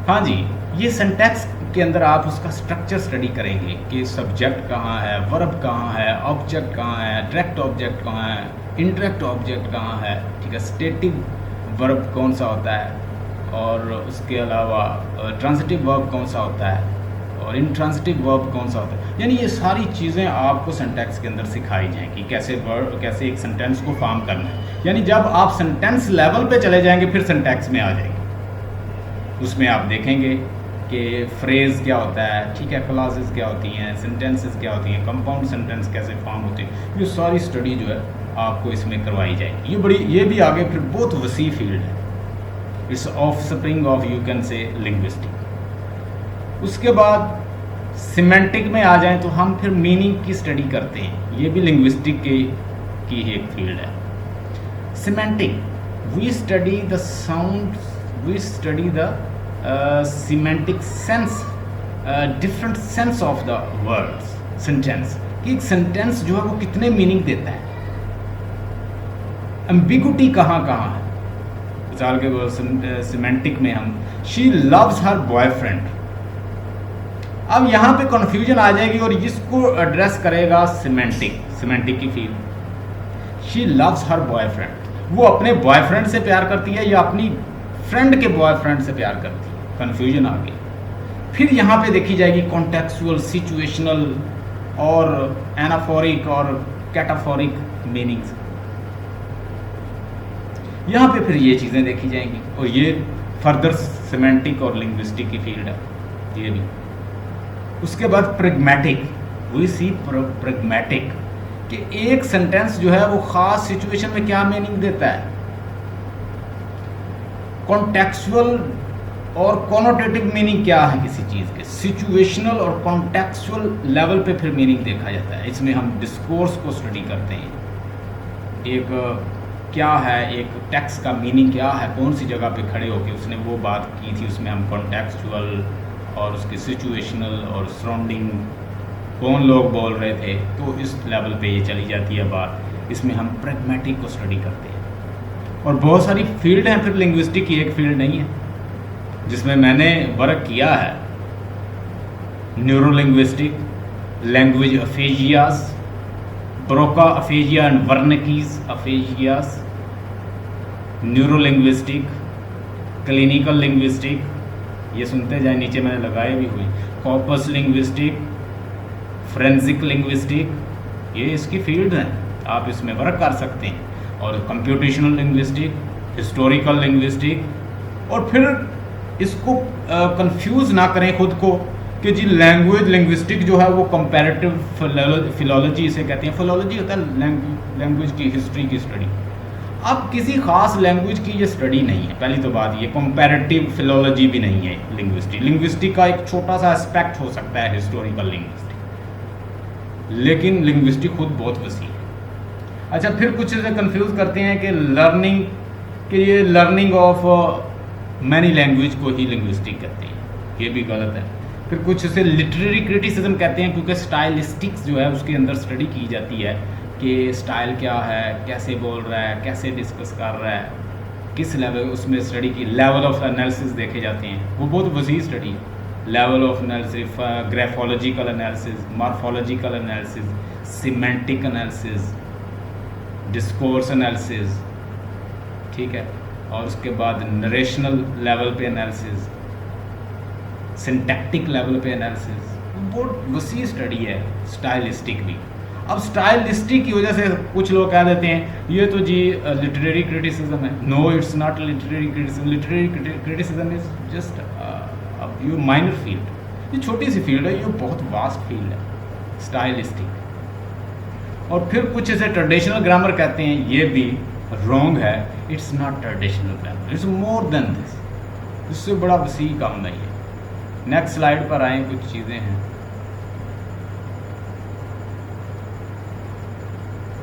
हाँ जी, ये सिंटैक्स के अंदर आप उसका स्ट्रक्चर स्टडी करेंगे कि सब्जेक्ट कहाँ है, वर्ब कहाँ है, ऑब्जेक्ट कहाँ है, डायरेक्ट ऑब्जेक्ट कहाँ है, इनडायरेक्ट ऑब्जेक्ट कहाँ है, ठीक है, स्टेटिव वर्ब कौन सा होता है, और उसके अलावा ट्रांजिटिव वर्ब कौन सा होता है, और इंट्रांजिटिव वर्ब कौन सा होता है। यानी ये सारी चीज़ें आपको सिंटैक्स के अंदर सिखाई जाएंगी, कैसे एक सेंटेंस को फॉर्म करना है। यानी जब आप सेंटेंस लेवल पे चले जाएंगे फिर सिंटैक्स में आ जाएंगे। उसमें आप देखेंगे कि फ्रेज़ क्या होता है, ठीक है, क्लॉजेस क्या होती हैं, सेंटेंसेस क्या होती हैं, कंपाउंड सेंटेंस कैसे फॉर्म होते हैं। ये सारी स्टडी जो है आपको इसमें करवाई जाएगी। ये भी आगे फिर बहुत वसी फील्ड है। It's of spring of you can say linguistic. उसके बाद सिमेंटिक में आ जाएं तो हम फिर मीनिंग की स्टडी करते हैं। ये भी लिंग्विस्टिक की एक फील्ड है। Semantic, we study the sound, we study the semantic sense, different sense of the words, sentence, कि एक सेंटेंस जो है वो कितने मीनिंग देता है, एम्बिगुटी कहाँ कहाँ है। मिसाल के सिमेंटिक में हम शी लव्स हर बॉयफ्रेंड, अब यहाँ पे कन्फ्यूजन आ जाएगी और इसको एड्रेस करेगा सिमेंटिक की field. She loves her boyfriend, वो अपने बॉयफ्रेंड से प्यार करती है या अपनी फ्रेंड के बॉयफ्रेंड से प्यार करती है, कन्फ्यूजन आ गई। फिर यहाँ पे देखी जाएगी कॉन्टेक्चुअल, सिचुएशनल और एनाफोरिक और कैटाफोरिक मीनिंग्स। यहाँ पे फिर ये चीज़ें देखी जाएंगी और ये फर्दर सिमेंटिक और लिंग्विस्टिक की फील्ड है ये भी। उसके बाद प्रेग्मेटिक, वी सी प्रेग्मेटिक कि एक सेंटेंस जो है वो ख़ास सिचुएशन में क्या मीनिंग देता है। कॉन्टेक्चुअल और कॉनोटेटिव मीनिंग क्या है किसी चीज़ के, सिचुएशनल और कॉन्टेक्चुअल लेवल पे फिर मीनिंग देखा जाता है। इसमें हम डिस्कोर्स को स्टडी करते हैं। एक क्या है, एक टेक्स्ट का मीनिंग क्या है, कौन सी जगह पे खड़े होकर उसने वो बात की थी, उसमें हम कॉन्टेक्चुअल और उसके सिचुएशनल और सराउंडिंग कौन लोग बोल रहे थे, तो इस लेवल पे ये चली जाती है बात। इसमें हम प्रेग्मेटिक को स्टडी करते हैं। और बहुत सारी फील्ड हैं, फिर लिंग्विस्टिक की एक फील्ड नहीं है जिसमें मैंने वर्क किया है। Neurolinguistic, language aphasias, Broca aphasia and Wernicke's aphasias, neurolinguistic, clinical linguistic, ये सुनते जाए, नीचे मैंने लगाए भी हुए, कॉर्पस लिंग्विस्टिक, फोरेंसिक लिंग्विस्टिक, ये इसकी फील्ड हैं, आप इसमें वर्क कर सकते हैं। और कंप्यूटेशनल लिंग्विस्टिक, हिस्टोरिकल लिंग्विस्टिक, और फिर इसको कंफ्यूज ना करें खुद को कि जी लैंग्वेज लिंग्विस्टिक जो है वो कंपैरेटिव फिलोलॉजी इसे कहते हैं। फिलोलॉजी होता है लैंग्वेज की हिस्ट्री की स्टडी। अब किसी खास लैंग्वेज की ये स्टडी नहीं है, पहली तो बात ये। कंपैरेटिव फिलोलॉजी भी नहीं है लिंग्विस्टिक का एक छोटा सा एस्पेक्ट हो सकता है हिस्टोरिकल लिंग्विस्टिक, लेकिन लिंग्विस्टिक खुद बहुत वसी है। अच्छा, फिर कुछ इसे कंफ्यूज करते हैं कि लर्निंग, कि ये लर्निंग ऑफ मैनी लैंग्वेज को ही लिंग्विस्टिक कहते हैं, ये भी गलत है। फिर कुछ इसे लिटरेरी क्रिटिसिज्म कहते हैं, क्योंकि स्टाइलिस्टिक्स जो है उसके अंदर स्टडी की जाती है कि स्टाइल क्या है, कैसे बोल रहा है, कैसे डिस्कस कर रहा है, किस लेवल, उसमें स्टडी की लेवल ऑफ एनालिसिस देखे जाते हैं। वो बहुत वसी स्टडी है। Level of analysis, graphological analysis, morphological analysis, semantic analysis, discourse analysis, ठीक है, और उसके बाद नरेशनल लेवल पे एनालिसिस, सिंटैक्टिक लेवल पे एनालिसिस, बहुत वसी स्टडी है स्टाइलिस्टिक भी। अब स्टाइलिस्टिक की वजह से कुछ लोग कह देते हैं ये तो जी लिटरेरी क्रिटिसिज्म है। No, it's not literary criticism. Literary criticism is just you minor field. ये छोटी सी फील्ड है, ये बहुत वास्ट फील्ड है स्टाइलिस्टिक। और फिर कुछ इसे ट्रेडिशनल ग्रामर कहते हैं, ये भी रॉन्ग है। It's not traditional grammar, it's more than this. इससे बड़ा वसी काम नहीं है। नेक्स्ट स्लाइड पर आए, कुछ चीज़ें हैं।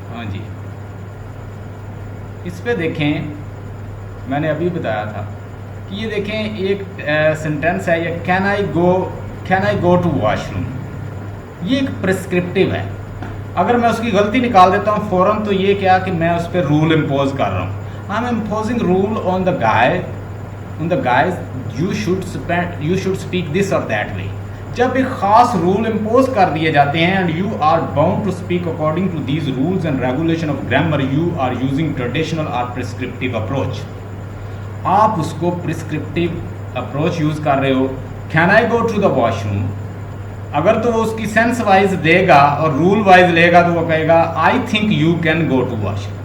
हाँ जी, इस पे देखें, मैंने अभी बताया था कि ये देखें एक सेंटेंस है, ये can I go to washroom. ये एक प्रिस्क्रिप्टिव है। अगर मैं उसकी गलती निकाल देता हूँ फ़ौरन, तो ये क्या कि मैं उस पर रूल इम्पोज कर रहा हूँ। I am imposing rule on the guys you should speak this or that way. जब एक ख़ास रूल इम्पोज कर दिए जाते हैं and you are bound to speak according to these rules and regulation of grammar, you are using traditional or prescriptive approach. आप उसको prescriptive approach use कर रहे हो। Can I go to the washroom, अगर तो वो उसकी सेंस वाइज देगा और रूल वाइज लेगा तो वो कहेगा I think you can go to washroom.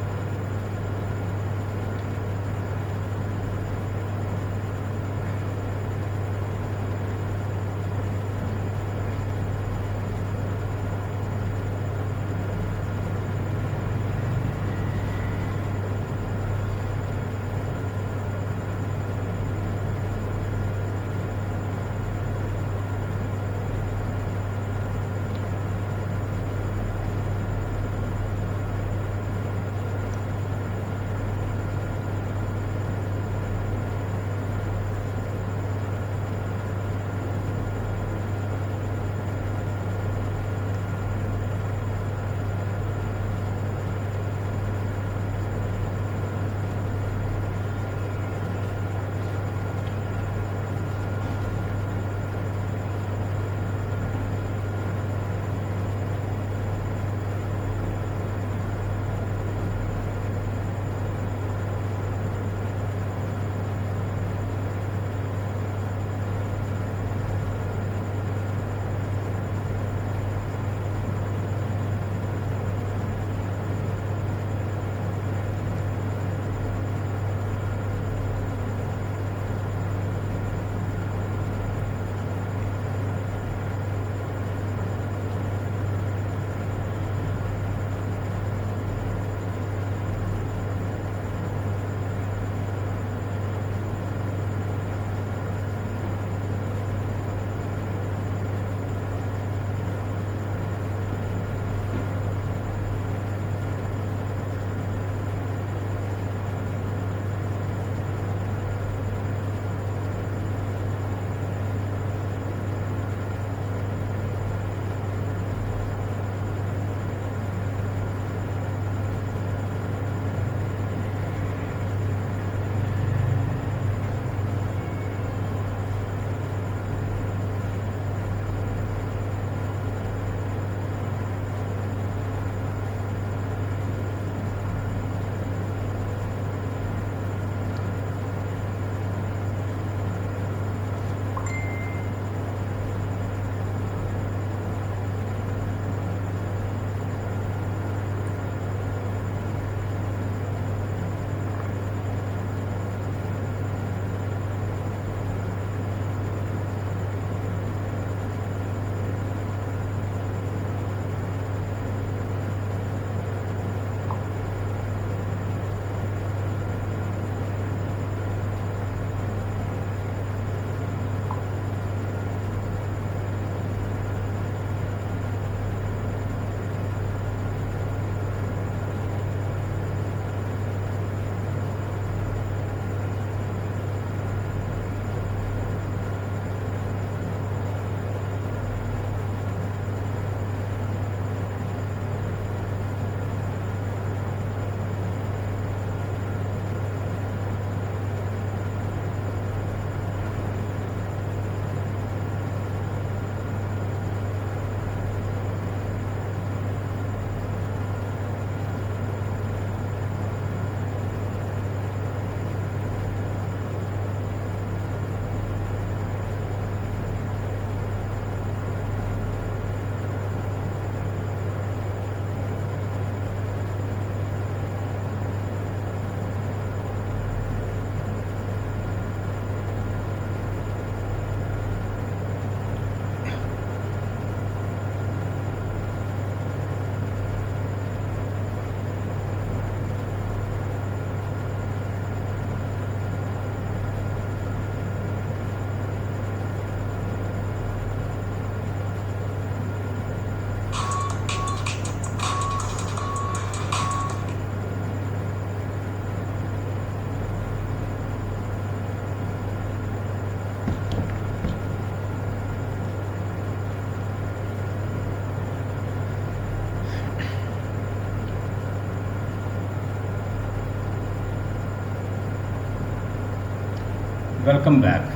Welcome back.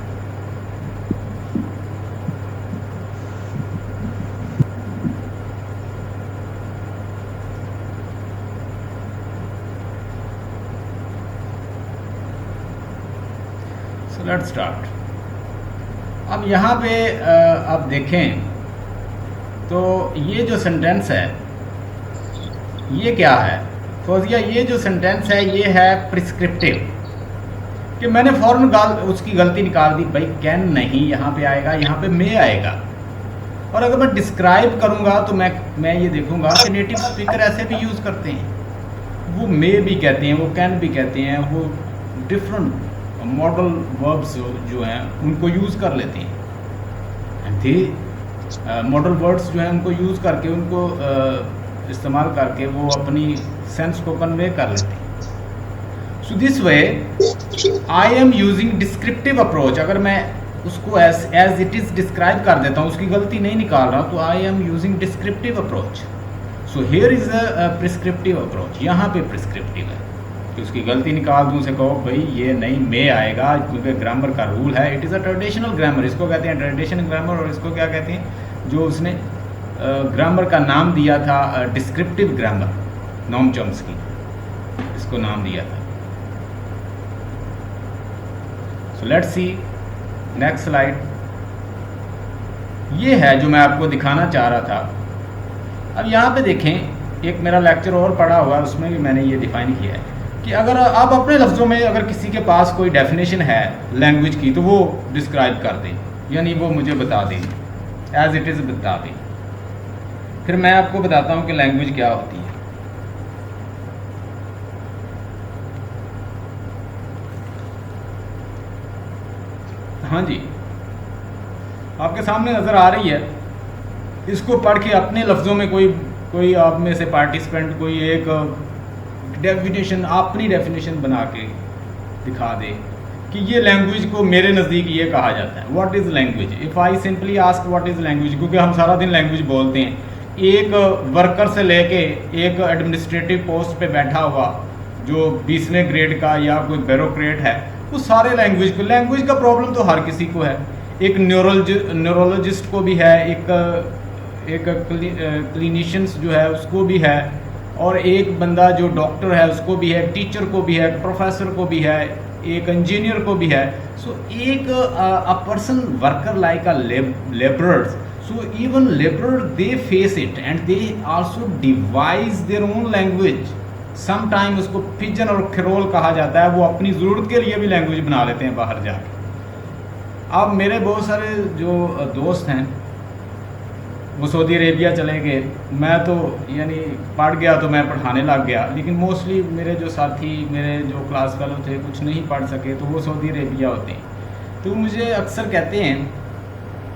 So let's start. अब यहाँ पे आप देखें तो ये जो सेंटेंस है ये क्या है फौजिया, ये जो सेंटेंस है ये है प्रिस्क्रिप्टिव, कि मैंने फ़ौरन उसकी गलती निकाल दी, भाई कैन नहीं यहाँ पे आएगा, यहाँ पे मे आएगा। और अगर मैं डिस्क्राइब करूँगा तो मैं ये देखूँगा कि नेटिव स्पीकर ऐसे भी यूज़ करते हैं, वो मे भी कहते हैं, वो कैन भी कहते हैं, वो डिफरेंट मॉडल वर्ब्स जो हैं उनको यूज़ कर लेते हैं। मॉडल वर्ड्स जो हैं उनको यूज़ करके उनको इस्तेमाल करके वो अपनी सेंस को कन्वे कर लेते हैं। So this way I am using descriptive approach. अगर मैं उसको एज इट इज़ डिस्क्राइब कर देता हूँ, उसकी गलती नहीं निकाल रहा, तो I am using descriptive approach. So here is a prescriptive approach. यहाँ पे प्रिस्क्रिप्टिव है कि उसकी गलती निकाल दूँ, उसे कहो भाई ये नहीं मे आएगा, क्योंकि ग्रामर का रूल है। It is a traditional grammar, इसको कहते हैं ट्रेडिशनल ग्रामर। और इसको क्या कहते हैं, जो उसने ग्रामर का नाम दिया था डिस्क्रिप्टिव ग्रामर, नोम चॉम्स्की इसको नाम दिया था। So let's see next slide. ये है जो मैं आपको दिखाना चाह रहा था। अब यहाँ पे देखें, एक मेरा लेक्चर और पढ़ा हुआ है, उसमें भी मैंने ये डिफाइन किया है कि अगर आप अपने लफ्ज़ों में अगर किसी के पास कोई डेफिनेशन है लैंग्वेज की, तो वो डिस्क्राइब कर दें, यानी वो मुझे बता दें, एज इट इज़ बता दें। फिर मैं आपको बताता हूँ कि लैंग्वेज क्या होती है। हाँ जी, आपके सामने नज़र आ रही है। इसको पढ़ के अपने लफ्ज़ों में कोई आप में से पार्टिसिपेंट कोई एक डेफिनेशन, अपनी डेफिनेशन बना के दिखा दे कि ये लैंग्वेज को मेरे नज़दीक ये कहा जाता है। What is language? If I simply ask what is language, क्योंकि हम सारा दिन लैंग्वेज बोलते हैं। एक वर्कर से लेके एक एडमिनिस्ट्रेटिव पोस्ट पे बैठा हुआ जो 20वें ग्रेड का या कोई ब्यूरोक्रेट है, वो सारे लैंग्वेज का प्रॉब्लम तो हर किसी को है। एक न्यूरोलॉजिस्ट को भी है, एक क्लिनिशियंस जो है उसको भी है, और एक बंदा जो डॉक्टर है उसको भी है, टीचर को भी है, प्रोफेसर को भी है, एक इंजीनियर को भी है। सो एक a person worker like a labourers, so even laborer they face it and they also devise their own language. sometime उसको पिजन और खरोल कहा जाता है, वो अपनी ज़रूरत के लिए भी लैंग्वेज बना लेते हैं बाहर जाके। अब मेरे बहुत सारे जो दोस्त हैं वो सऊदी अरेबिया चले गए, मैं तो यानी पढ़ गया तो मैं पढ़ाने लग गया, लेकिन मोस्टली मेरे जो साथी, मेरे जो क्लास फेलो थे, कुछ नहीं पढ़ सके तो वो सऊदी अरेबिया होते हैं। तो मुझे अक्सर कहते हैं,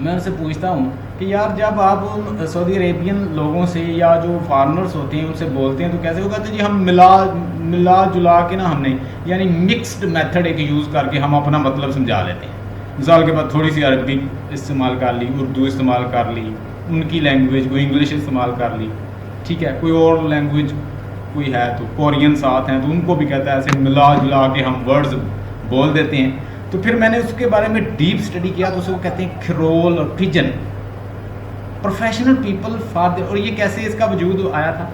मैं उनसे पूछता हूँ कि यार जब आप सऊदी अरेबियन लोगों से या जो फॉरेनर्स होते हैं उनसे बोलते हैं तो कैसे? वो कहते हैं जी हम मिला जुला के ना, हमने यानी मिक्स्ड मेथड एक यूज़ करके हम अपना मतलब समझा लेते हैं। मिसाल के बाद थोड़ी सी अरबी इस्तेमाल कर ली, उर्दू इस्तेमाल कर ली, उनकी लैंग्वेज कोई इंग्लिश इस्तेमाल कर ली, ठीक है, कोई और लैंग्वेज कोई है तो कोरियन साथ हैं तो उनको भी कहता है, ऐसे मिला जुला के हम वर्ड्स बोल देते हैं। तो फिर मैंने उसके बारे में डीप स्टडी किया तो उसको कहते हैं खरोल और पिजन, प्रोफेशनल पीपल फॉर। और ये कैसे इसका वजूद आया था?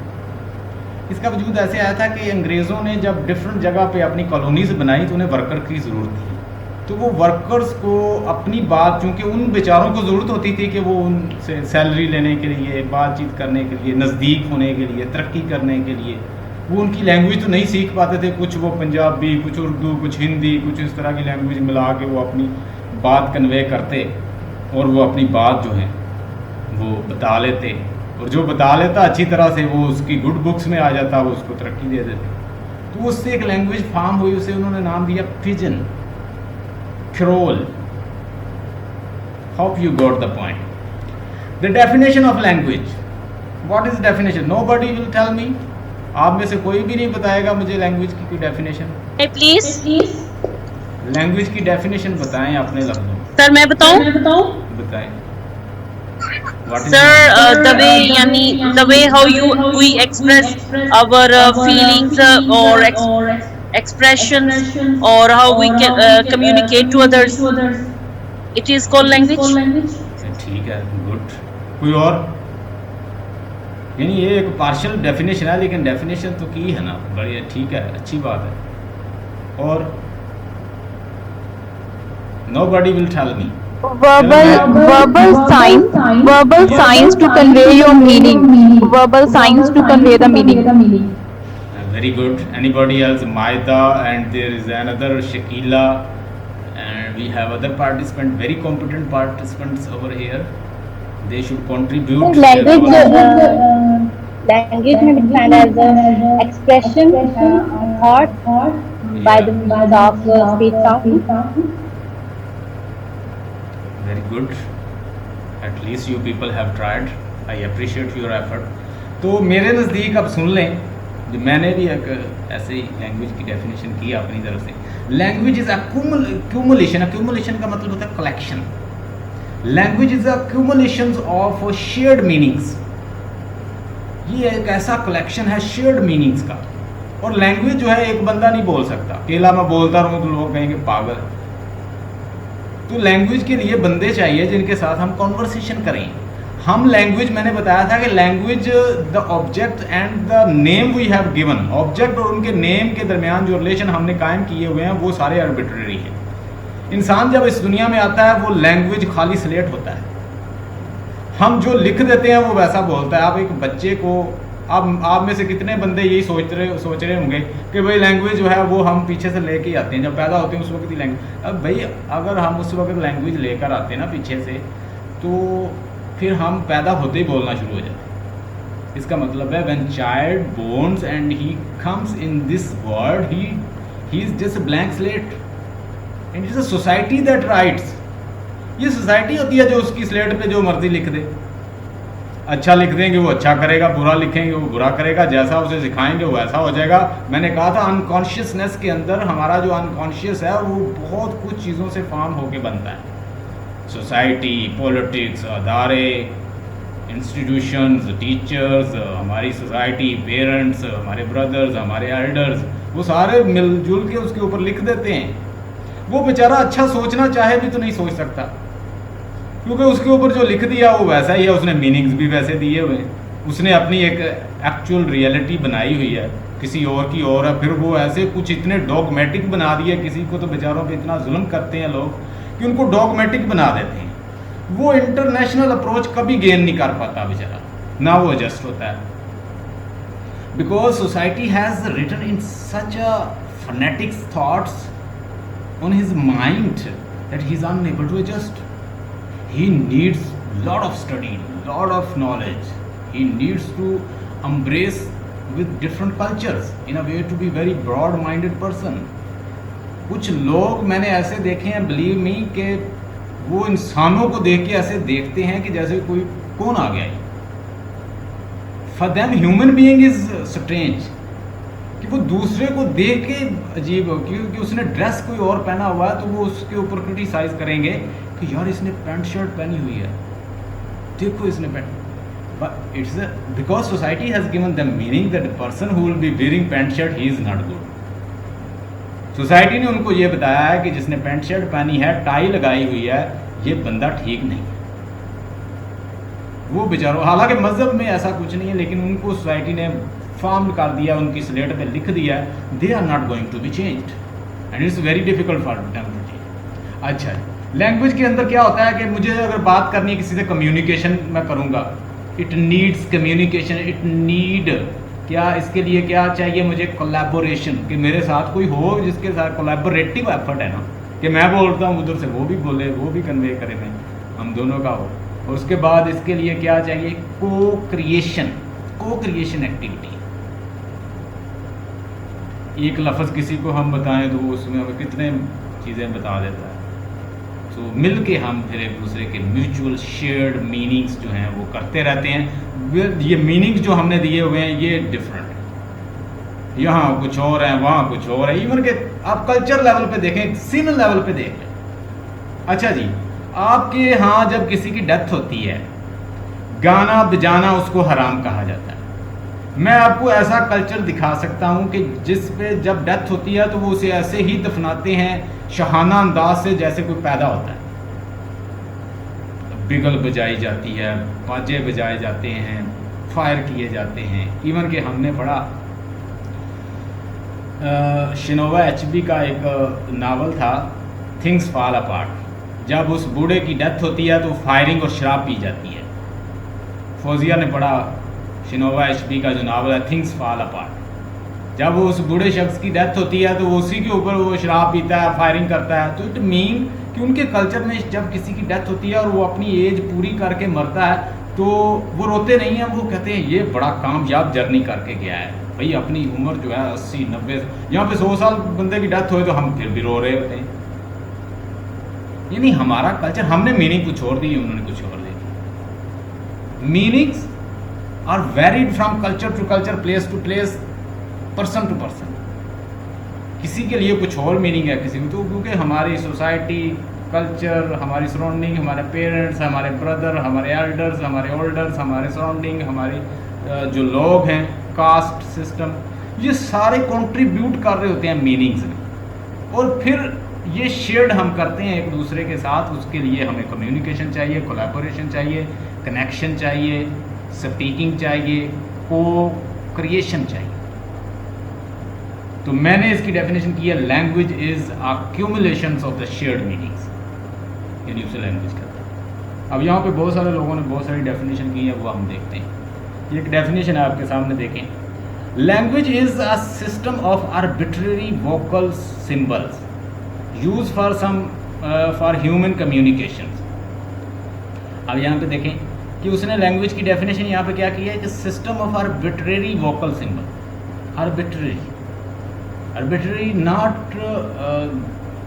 इसका वजूद ऐसे आया था कि अंग्रेज़ों ने जब डिफरेंट जगह पे अपनी कॉलोनीज़ बनाई तो उन्हें वर्कर की ज़रूरत थी। तो वो वर्कर्स को अपनी बात, चूँकि उन बेचारों को ज़रूरत होती थी कि वो उनसे सैलरी लेने के लिए, बातचीत करने के लिए, नज़दीक होने के लिए, तरक्की करने के लिए, वो उनकी लैंग्वेज तो नहीं सीख पाते थे। कुछ वो पंजाबी, कुछ उर्दू, कुछ हिंदी, कुछ इस तरह की लैंग्वेज मिला के वो अपनी बात कन्वे करते और वो अपनी बात जो है वो बता लेते, और जो बता लेता अच्छी तरह से वो उसकी गुड बुक्स में आ जाता, वो उसको तरक्की दे देते। तो उससे एक लैंग्वेज फॉर्म हुई, उसे उन्होंने नाम दिया pidgin, creole. Hope you got the point. The definition of language, what is definition? Nobody will tell me. आप में से कोई भी नहीं बताएगा मुझे लैंग्वेज की कोई डेफिनेशन। प्लीज लैंग्वेज की डेफिनेशन बताएं अपने लफ्ज़ों। सर मैं बताऊं? बताएं। Sir, the way yani the way how we express our feelings or expressions, or how we can communicate to others. It is called language. ठीक है, गुड। कोई और? यानी ये एक पार्शियल डेफिनेशन है, लेकिन डेफिनेशन तो की है ना, बड़ी ठीक है, अच्छी बात है। और nobody will tell me Verbal signs to convey your meaning. Verbal signs to convey the meaning. very good. Anybody else? Maida, and there is another Shakila, and we have other participants, very competent participants over here. They should contribute. Language may be defined as expression, thought by the means of speech sound. Very good. At least you people have tried. I appreciate your effort. तो मेरे नज़दीक अब सुन लें, जो मैंने भी एक ऐसे ही लैंग्वेज की डेफिनेशन की अपनी तरफ से। लैंग्वेज इज़ accumulation का मतलब होता है collection. Language is accumulation of shared meanings. ये एक ऐसा कलेक्शन है शेयर्ड मीनिंग्स का। और लैंग्वेज जो है एक बंदा नहीं बोल सकता। अकेला मैं बोलता रहूँ तो लोग कहेंगे पागल। तो लैंग्वेज के लिए बंदे चाहिए जिनके साथ हम कॉन्वर्सेशन करें। हम लैंग्वेज, मैंने बताया था कि language the object and the name we have given, object और उनके नेम के दरमियान जो रिलेशन हमने कायम किए हुए हैं वो सारे आर्बिट्रेरी हैं। इंसान जब इस दुनिया में आता है वो लैंग्वेज खाली स्लेट होता है। हम जो लिख देते हैं वो वैसा बोलता है। आप एक बच्चे को, आप में से कितने बंदे यही सोच रहे होंगे कि भाई लैंग्वेज जो है वो हम पीछे से लेके ही आते हैं। जब पैदा होते हैं उस वक्त ही लैंग्वेज, अब भाई अगर हम उस वक्त लैंग्वेज लेकर आते हैं ना पीछे से, तो फिर हम पैदा होते ही बोलना शुरू हो जाते हैं। इसका मतलब है when child borns and he comes in this world, he is just a blank slate and it is a society that writes. ये सोसाइटी होती है जो उसकी स्लेट पे जो मर्जी लिख दे। अच्छा लिख देंगे वो अच्छा करेगा, बुरा लिखेंगे वो बुरा करेगा, जैसा उसे सिखाएंगे वो ऐसा हो जाएगा। मैंने कहा था अनकॉन्शियसनेस के अंदर हमारा जो अनकॉन्शियस है वो बहुत कुछ चीज़ों से फॉर्म होके बनता है। सोसाइटी, पॉलिटिक्स, अदारे, इंस्टीट्यूशंस, टीचर्स, हमारी सोसाइटी, पेरेंट्स, हमारे ब्रदर्स, हमारे एल्डर्स, वो सारे मिलजुल के उसके ऊपर लिख देते हैं। वो बेचारा अच्छा सोचना चाहे भी तो नहीं सोच सकता, क्योंकि उसके ऊपर जो लिख दिया वो वैसा ही है। उसने मीनिंग्स भी वैसे दिए हुए हैं। उसने अपनी एक एक्चुअल रियलिटी बनाई हुई है, किसी और की और है। फिर वो ऐसे कुछ इतने डॉगमेटिक बना दिए, किसी को तो बेचारों पे इतना जुल्म करते हैं लोग कि उनको डॉगमेटिक बना देते हैं। वो इंटरनेशनल अप्रोच कभी गेन नहीं कर पाता बेचारा, ना वो एडजस्ट होता है। Because society has written in such a phonetic thoughts on his mind that he is unable to adjust. He needs lot of study, lot of knowledge. He needs to embrace with different cultures in a way to be very broad-minded person. कुछ लोग मैंने ऐसे देखे हैं, believe me, कि वो इंसानों को देख के ऐसे देखते हैं कि जैसे कोई कौन आ गया है। For them human being is strange, कि वो दूसरे को देख के अजीब हो, क्योंकि उसने ड्रेस कोई और पहना हुआ है तो वो उसके ऊपर क्रिटिसाइज करेंगे कि यार इसने पैंट शर्ट पहनी हुई है, देखो इसने pant. But it's because society has given the meaning that the person who will be wearing pant shirt he is not good. Society ने उनको ये बताया है कि जिसने पैंट शर्ट पहनी है, टाई लगाई हुई है, ये बंदा ठीक नहीं है। वो बेचारों, हालांकि मज़हब में ऐसा कुछ नहीं है, लेकिन उनको सोसाइटी ने फॉर्म कर दिया, उनकी स्लेट पे लिख दिया, they are not going to be changed and it's very difficult for them to change. अच्छा, लैंग्वेज के अंदर क्या होता है कि मुझे अगर बात करनी है किसी से, कम्युनिकेशन मैं करूँगा, it needs communication, it need क्या, इसके लिए क्या चाहिए मुझे? कोलैबोरेशन, कि मेरे साथ कोई हो जिसके साथ कोलैबोरेटिव एफर्ट है ना, कि मैं बोलता हूँ उधर से वो भी बोले, वो भी कन्वे करे, मैं हम दोनों का हो। और उसके बाद इसके लिए क्या चाहिए? को क्रिएशन एक्टिविटी। एक लफ्ज़ किसी को हम बताएं तो उसमें हमें कितने चीज़ें बता देता है। तो मिल के हम फिर एक दूसरे के म्यूचुअल शेयर्ड मीनिंग्स जो हैं वो करते रहते हैं। ये मीनिंग्स जो हमने दिए हुए हैं ये डिफरेंट है, यहाँ कुछ और है, वहाँ कुछ और है। इवन के आप कल्चर लेवल पे देखें, सीन लेवल पे देख लें। अच्छा जी, आपके यहाँ जब किसी की डेथ होती है, गाना बजाना उसको हराम कहा जाता है। मैं आपको ऐसा कल्चर दिखा सकता हूँ कि जिस पे जब डेथ होती है तो वो उसे ऐसे ही दफनाते हैं शहाना अंदाज से जैसे कोई पैदा होता है। बिगल बजाई जाती है, बाजे बजाए जाते हैं, फायर किए जाते हैं। इवन कि हमने पढ़ा शिनोवा एचबी का एक नावल था थिंग्स फॉल अपार्ट। जब उस बूढ़े की डेथ होती है तो फायरिंग और शराब पी जाती है। फौजिया ने पढ़ा शिनोवा एचबी का जो नावल है थिंग्स फॉल अपार्ट। जब वो उस बूढ़े शख्स की डेथ होती है तो वो उसी के ऊपर वो शराब पीता है, फायरिंग करता है। तो इट मीन कि उनके कल्चर में जब किसी की डेथ होती है और वो अपनी एज पूरी करके मरता है तो वो रोते नहीं हैं, वो कहते हैं ये बड़ा कामयाब जर्नी करके गया है। भाई अपनी उम्र जो है 80 90, यहाँ पे 100 साल बंदे की डेथ हो तो हम फिर भी रो रहे होते हैं। यानी हमारा कल्चर, हमने मीनिंग कुछ और दी, उन्होंने कुछ और दे दी। Meanings are varied from culture to culture, place to place, person to person. किसी के लिए कुछ और मीनिंग है, किसी को तो क्योंकि हमारी सोसाइटी, कल्चर, हमारी सराउंडिंग, हमारे पेरेंट्स, हमारे ब्रदर, हमारे एल्डर्स, हमारे ओल्डर्स, हमारे सराउंडिंग, हमारे जो लोग हैं, कास्ट सिस्टम, ये सारे कंट्रीब्यूट कर रहे होते हैं मीनिंग्स में। और फिर ये शेयर्ड हम करते हैं एक दूसरे के साथ। उसके लिए हमें कम्युनिकेशन चाहिए, कोलैबोरेशन चाहिए, कनेक्शन चाहिए, स्पीकिंग चाहिए, को क्रिएशन चाहिए। तो मैंने इसकी डेफिनेशन की है language is accumulations of the shared meanings, यानी उसे लैंग्वेज कहते हैं। अब यहाँ पे बहुत सारे लोगों ने बहुत सारी डेफिनेशन की है, वो हम देखते हैं। एक डेफिनेशन है आपके सामने, देखें। Language is a system of arbitrary vocal symbols use for human communication. अब यहाँ पे देखें कि उसने लैंग्वेज की डेफिनेशन यहाँ पे क्या की है कि system of arbitrary vocal symbol. Arbitrary not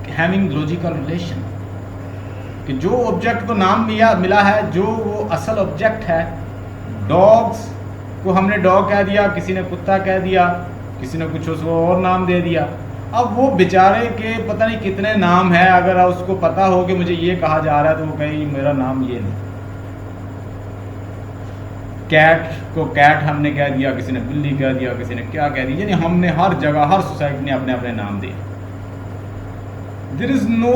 having logical relation, कि जो ऑब्जेक्ट को नाम मिला है, जो वो असल ऑब्जेक्ट है। डॉग्स को हमने डॉग कह दिया, किसी ने कुत्ता कह दिया, किसी ने कुछ उसको और नाम दे दिया। अब वो बेचारे के पता नहीं कितने नाम है, अगर उसको पता हो कि मुझे ये कहा जा रहा है तो वो कहे मेरा नाम ये नहीं। कैट को कैट हमने कह दिया, किसी ने बिल्ली कह दिया, किसी ने क्या कह दिया। यानी हमने हर जगह, हर सोसाइटी ने अपने अपने नाम दिए। There is no.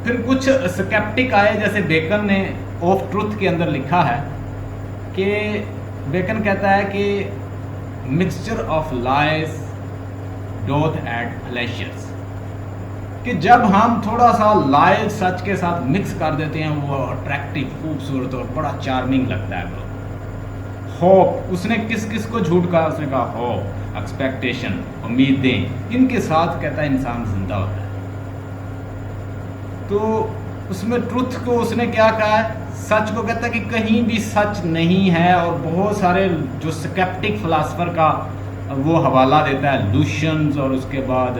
फिर कुछ स्केप्टिक आए, जैसे बेकन ने ऑफ ट्रुथ के अंदर लिखा है कि बेकन कहता है कि मिक्सचर ऑफ लाइज डोथ एड फलैशियस, कि जब हम थोड़ा सा लाइज सच के साथ मिक्स कर देते हैं वो अट्रैक्टिव, खूबसूरत और बड़ा चार्मिंग लगता है। होप, उसने किस किस को झूठ कहा? उसने कहा होप, एक्सपेक्टेशन, उम्मीदें, इनके साथ कहता है इंसान जिंदा होता है। तो उसमें ट्रुथ को उसने क्या कहा है? सच को कहता है कि कहीं भी सच नहीं है। और बहुत सारे जो स्केप्टिक फिलासफर का वो हवाला देता है, लूशियंस और उसके बाद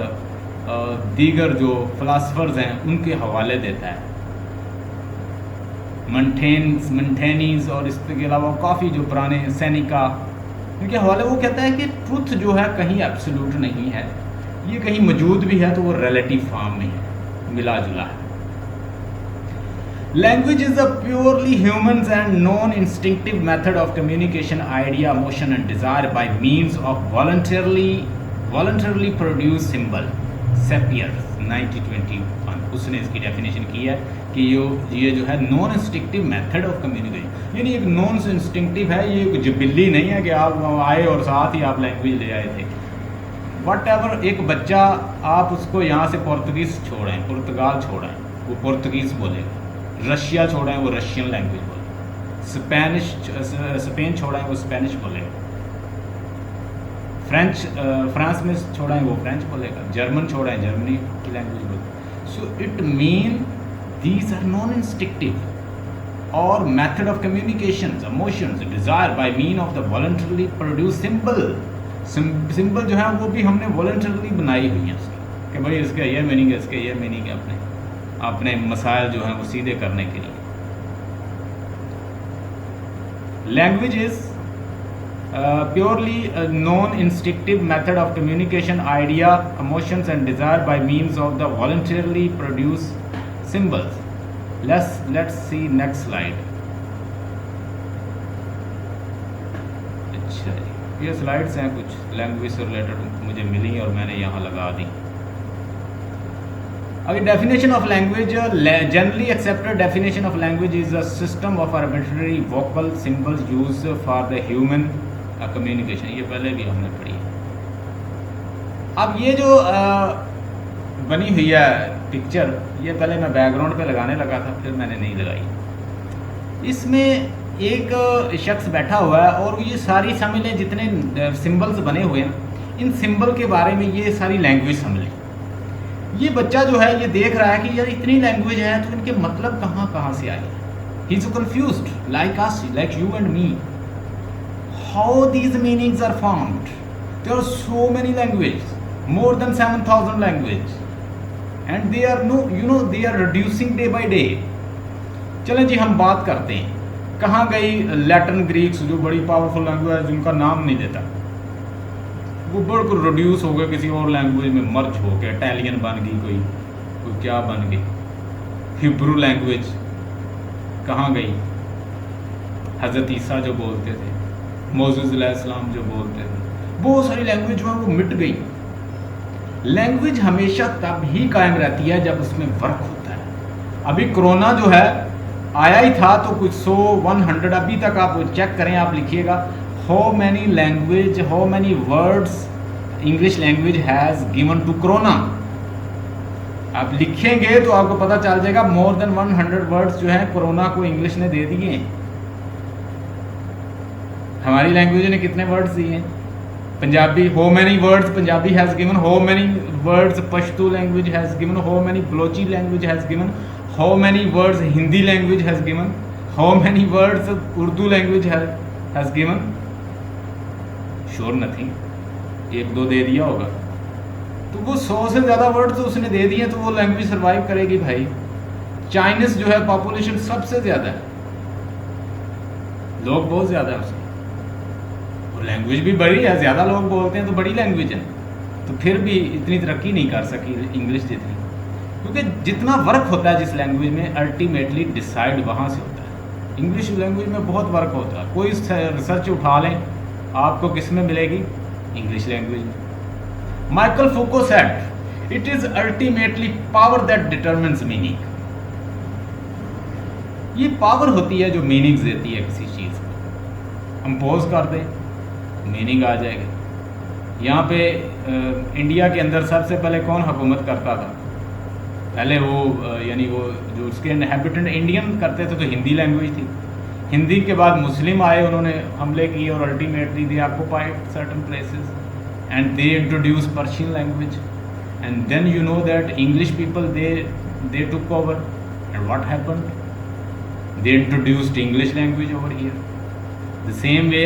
दीगर जो फिलासफर्स हैं उनके हवाले देता है, मंटेनीज और इसके अलावा काफ़ी जो पुराने सैनिका, इनके हवाले। वो कहता है कि ट्रुथ जो है कहीं एब्सोल्यूट नहीं है, ये कहीं मौजूद भी है तो वो रिलेटिव फॉर्म में है, मिला जुला है। Language is a purely human and non instinctive method of communication, idea, motion and desire by means of voluntarily produce symbol. Sapir's 1921 उसने इसकी डेफिनेशन की है कि ये जो है non instinctive method of communication, यानी एक नॉन इंस्टिंक्टिव है, ये कुछ बिल्ली नहीं है कि आप आए और साथ ही आप लैंग्वेज ले आए थे। वट एवर, एक बच्चा आप उसको यहाँ से पुर्तगीज छोड़ें, पुर्तगाल छोड़ें, वो पुर्तगीज बोलेगा। रशिया छोड़ें, वो रशियन लैंग्वेज बोलेगा। स्पेन छोड़ें, वो स्पेनिश बोलेगा। फ्रांस में छोड़ें, वो फ्रेंच बोलेगा। जर्मन छोड़ें, जर्मनी की लैंग्वेज बोलेगा। So it mean these are non instinctive और method of communication, emotions, desire by mean of the voluntarily produce symbol. Symbol जो है वो भी हमने वॉलंटरली बनाई हुई है कि भाई इसका ये मीनिंग है, इसके ये मीनिंग है, अपने मसाइल जो हैं वो सीधे करने के लिए। Language is purely non instinctive method of communication, idea, emotions and desire by means of the voluntarily produce symbols. Let's see next slide. अच्छा, ये स्लाइड्स हैं कुछ लैंग्वेज से रिलेटेड मुझे मिली और मैंने यहाँ लगा दी। अभी definition of language, generally accepted definition of language is a system of arbitrary vocal symbols use for the human communication. ये पहले भी हमने पढ़ी है। अब ये जो बनी हुई है पिक्चर, ये पहले मैं बैकग्राउंड पे लगाने लगा था, फिर मैंने नहीं लगाई। इसमें एक शख्स बैठा हुआ है और ये सारी समझ लें जितने सिंबल्स बने हुए हैं, इन सिंबल के बारे में ये सारी लैंग्वेज समझ लें। ये बच्चा जो है ये देख रहा है कि यार इतनी लैंग्वेज है तो इनके मतलब कहाँ कहाँ से आए। He is confused like us, like you and me, how these meanings are formed. There are so many language, more than 7,000 language, and they are they are reducing day by day। चलें जी हम बात करते हैं कहाँ गई Latin Greeks, जो बड़ी powerful language है जिनका नाम नहीं देता, वो बिल्कुल रिड्यूस हो गए किसी और लैंग्वेज में मर्ज हो गया, इटालियन बन गई, कोई क्या बन गई, हिब्रू लैंग्वेज कहाँ गई, हज़रत ईसा जो बोलते थे, मोसेस अलैहिस्सलाम जो बोलते थे, बहुत सारी लैंग्वेज जो है वो मिट गई। लैंग्वेज हमेशा तब ही कायम रहती है जब उसमें वर्क होता है। अभी कोरोना जो है आया ही था तो कुछ 100 100 अभी तक आप चेक करें, आप लिखिएगा how many language, how many words English language has given to corona. आप लिखेंगे तो आपको पता चल जाएगा मोर देन 100 वर्ड्स जो है कोरोना को इंग्लिश ने दे दिए। हमारी लैंग्वेज ने कितने वर्ड्स दिए हैं? Punjabi, how many words Punjabi has given, how many words Pashto language has given, how many Balochi language has given, how many words Hindi language has given, how many words Urdu language has given. Sure nothing, एक दो दे दिया होगा। तो वो 100 से ज़्यादा वर्ड्स तो उसने दे दिए, तो वो लैंग्वेज सर्वाइव करेगी भाई। चाइनीज़ जो है पॉपुलेशन सबसे ज़्यादा है, लोग बहुत ज़्यादा है उसमें, लैंग्वेज भी बड़ी है, ज़्यादा लोग बोलते हैं तो बड़ी लैंग्वेज है, तो फिर भी इतनी तरक्की नहीं कर सकी इंग्लिश जितनी, क्योंकि जितना वर्क होता है जिस लैंग्वेज में अल्टीमेटली डिसाइड वहाँ से होता है। इंग्लिश लैंग्वेज में बहुत वर्क होता है। कोई रिसर्च उठा लें, आपको किस में मिलेगी? इंग्लिश लैंग्वेज में। Michael Foucault said it is ultimately power that determines meaning. ये पावर होती है जो मीनिंग्स देती है किसी चीज़ को। हम पोज कर दें, मीनिंग आ जाएगा। यहाँ पे इंडिया के अंदर सबसे पहले कौन हुकूमत करता था? पहले वो यानी वो जो उसके इनहेबिटेंट इंडियन करते थे तो हिंदी लैंग्वेज थी। हिंदी के बाद मुस्लिम आए, उन्होंने हमले किए और ultimately they occupied certain places and they introduce Persian language and then you know that English people they took over and what happened? They introduced English language over here. The same way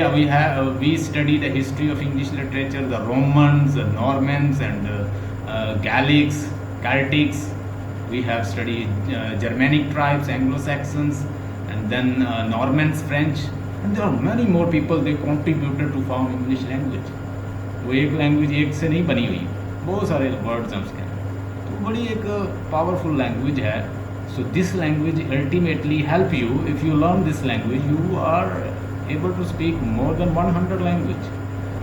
we study the history of English literature, the Romans, the Normans, and Gallics, Celtics. We have studied Germanic tribes, Anglo-Saxons, and then Normans, French, and there are many more people. They contributed to form English language. वो एक language एक से नहीं बनी हुई, बहुत सारे words हैं उसके, तो बड़ी एक powerful language है. So this language ultimately help you. If you learn this language, you are able to speak more than 100 language.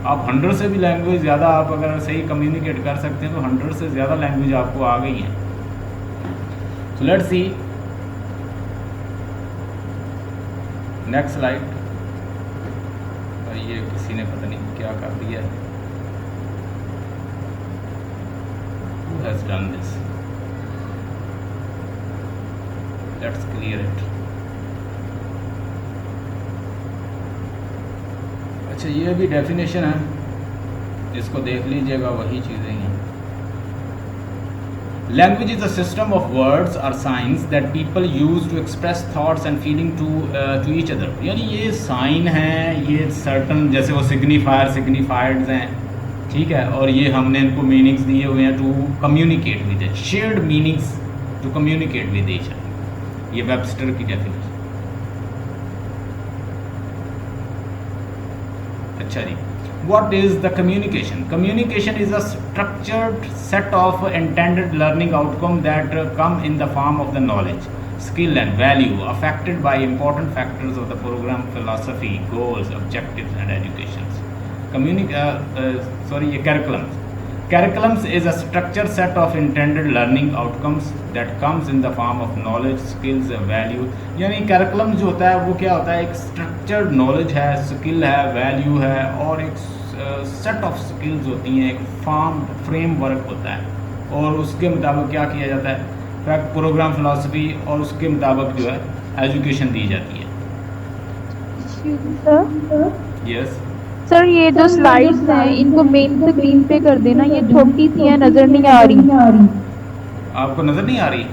आप 100 से भी लैंग्वेज ज़्यादा आप अगर सही कम्युनिकेट कर सकते हैं तो 100 से ज़्यादा लैंग्वेज आपको आ गई हैं. So let's see next slide. ये किसी ने पता नहीं क्या कर दिया है. Who has done this? Let's clear it. अच्छा, ये भी डेफिनेशन है, इसको देख लीजिएगा, वही चीज़ें हैं. Language is a system of words or signs that people use to express thoughts and feeling to each other. यानी ये साइन हैं, ये certain जैसे वो signifiers हैं, ठीक है, और ये हमने इनको मीनिंग्स दिए हुए हैं to communicate with it, shared meanings to communicate with each other. ये वेबस्टर की डेफिनेशन. अच्छा जी, what is the communication? Communication is a structured set of intended learning outcome that come in the form of the knowledge, skill and value affected by important factors of the program, philosophy, goals, objectives and education. ये curriculums is a structured set of intended learning outcomes that comes in the form of knowledge, skills, value. यानी curriculum जो होता है वो क्या होता है, एक structured knowledge है, skill है, value है, और एक set of skills होती हैं, एक framework होता है, और उसके मुताबिक क्या किया जाता है, फैक्ट प्रोग्राम फिलॉसफी, और उसके मुताबिक जो है एजुकेशन दी जाती है. यस सर ये जो स्लाइड्स हैं इनको मेन स्क्रीन पे कर देना, ये छोटी सी हैं, नजर नहीं आ रही. आपको नजर नहीं आ रही?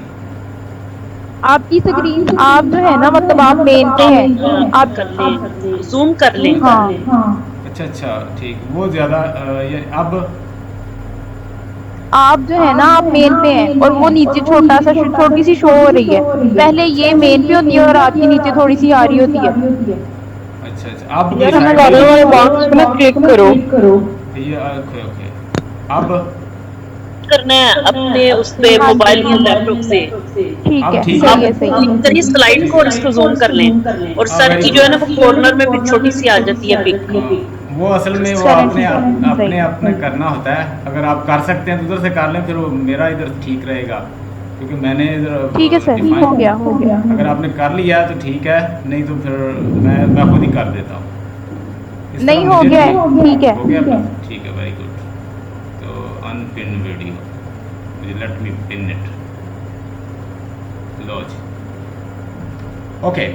आपकी स्क्रीन, आप जो है ना, मतलब आप मेन पे हैं, आप कर लें, जूम कर लें. हाँ अच्छा ठीक, वो ज़्यादा ये अब आप जो है ना, आप मेन पे हैं और वो नीचे छोटा सा छोटी सी शो हो रही है. पहले ये मेन पे होती है और आपकी नीचे थोड़ी सी आ रही होती है. अच्छा अब यार हमें कॉर्नर वाले बॉक्स पे ना क्लिक करो. ये ओके अब करना है अपने उस पे मोबाइल या लैपटॉप से. ठीक अब है, ठीक सही है, है. सही है. करिए स्लाइड को और इसको जूम कर लें, और सर की जो है ना वो कॉर्नर में भी छोटी सी आ जाती है पिक. वो असल में वो अपने करना होता है. अगर आप कर सकते हैं तो उधर से कर लें, फिर वो मेरा इधर ठीक रहेगा, क्योंकि मैंने इधर ठीक है सर, हो गया. अगर आपने कर लिया तो ठीक है, नहीं तो फिर मैं खुद ही कर देता हूँ. नहीं हो गया है, ठीक है. हो गया, ठीक है, वेरी गुड. तो unpin video, let me pin it. लो जी. Okay,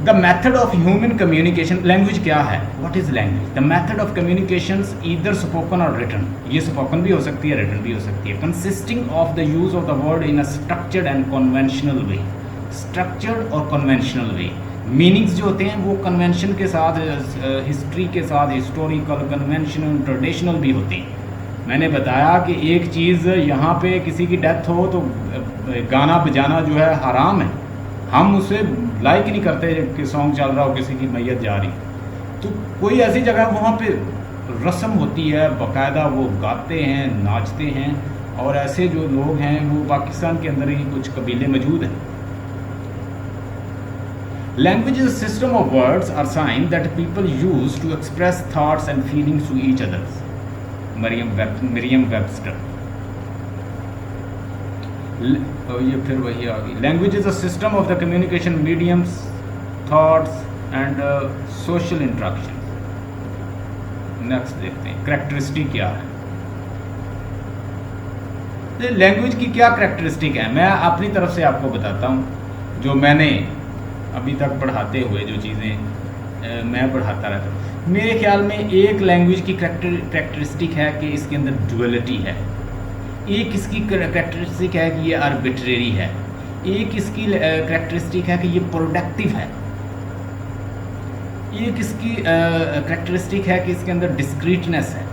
the method of human communication. Language क्या है? What is language? The method of communications either spoken or written. ये स्पोकन भी हो सकती है, रिटन भी हो सकती है. Consisting of the use of the word in a structured and conventional way. Structured और कन्वेंशनल वे. मीनिंग्स जो होते हैं वो कन्वेंशन के साथ, हिस्ट्री के साथ, हिस्टोरिकल, कन्वेंशनल, ट्रेडिशनल भी होते हैं. मैंने बताया कि एक चीज़ यहाँ पे किसी की डेथ हो तो गाना बजाना जो है हराम है. हम उसे लाइक ही नहीं करते कि सॉन्ग चल रहा हो, किसी की मैयत जा रही. तो कोई ऐसी जगह वहाँ पे रस्म होती है, बाकायदा वो गाते हैं, नाचते हैं, और ऐसे जो लोग हैं वो पाकिस्तान के अंदर ही कुछ कबीले मौजूद हैं. Language is a system of words और sign that people use to express thoughts and feelings to each others. Merriam Webster. ये फिर वही आ गई. Language is a system of the communication mediums, thoughts and social interaction. Next देखते हैं characteristic क्या है. लैंग्वेज की क्या करेक्टरिस्टिक है, मैं अपनी तरफ से आपको बताता हूँ. जो मैंने अभी तक पढ़ाते हुए जो चीज़ें मैं पढ़ाता रहता हूँ, मेरे ख्याल में एक लैंग्वेज की करेक्टरिस्टिक है कि इसके अंदर ड्युअलिटी है. एक इसकी करेक्टरिस्टिक है कि ये आर्बिट्रेरी है. एक इसकी करेक्टरिस्टिक है कि ये प्रोडक्टिव है. एक इसकी करेक्टरिस्टिक है कि इसके अंदर डिस्क्रीटनेस है.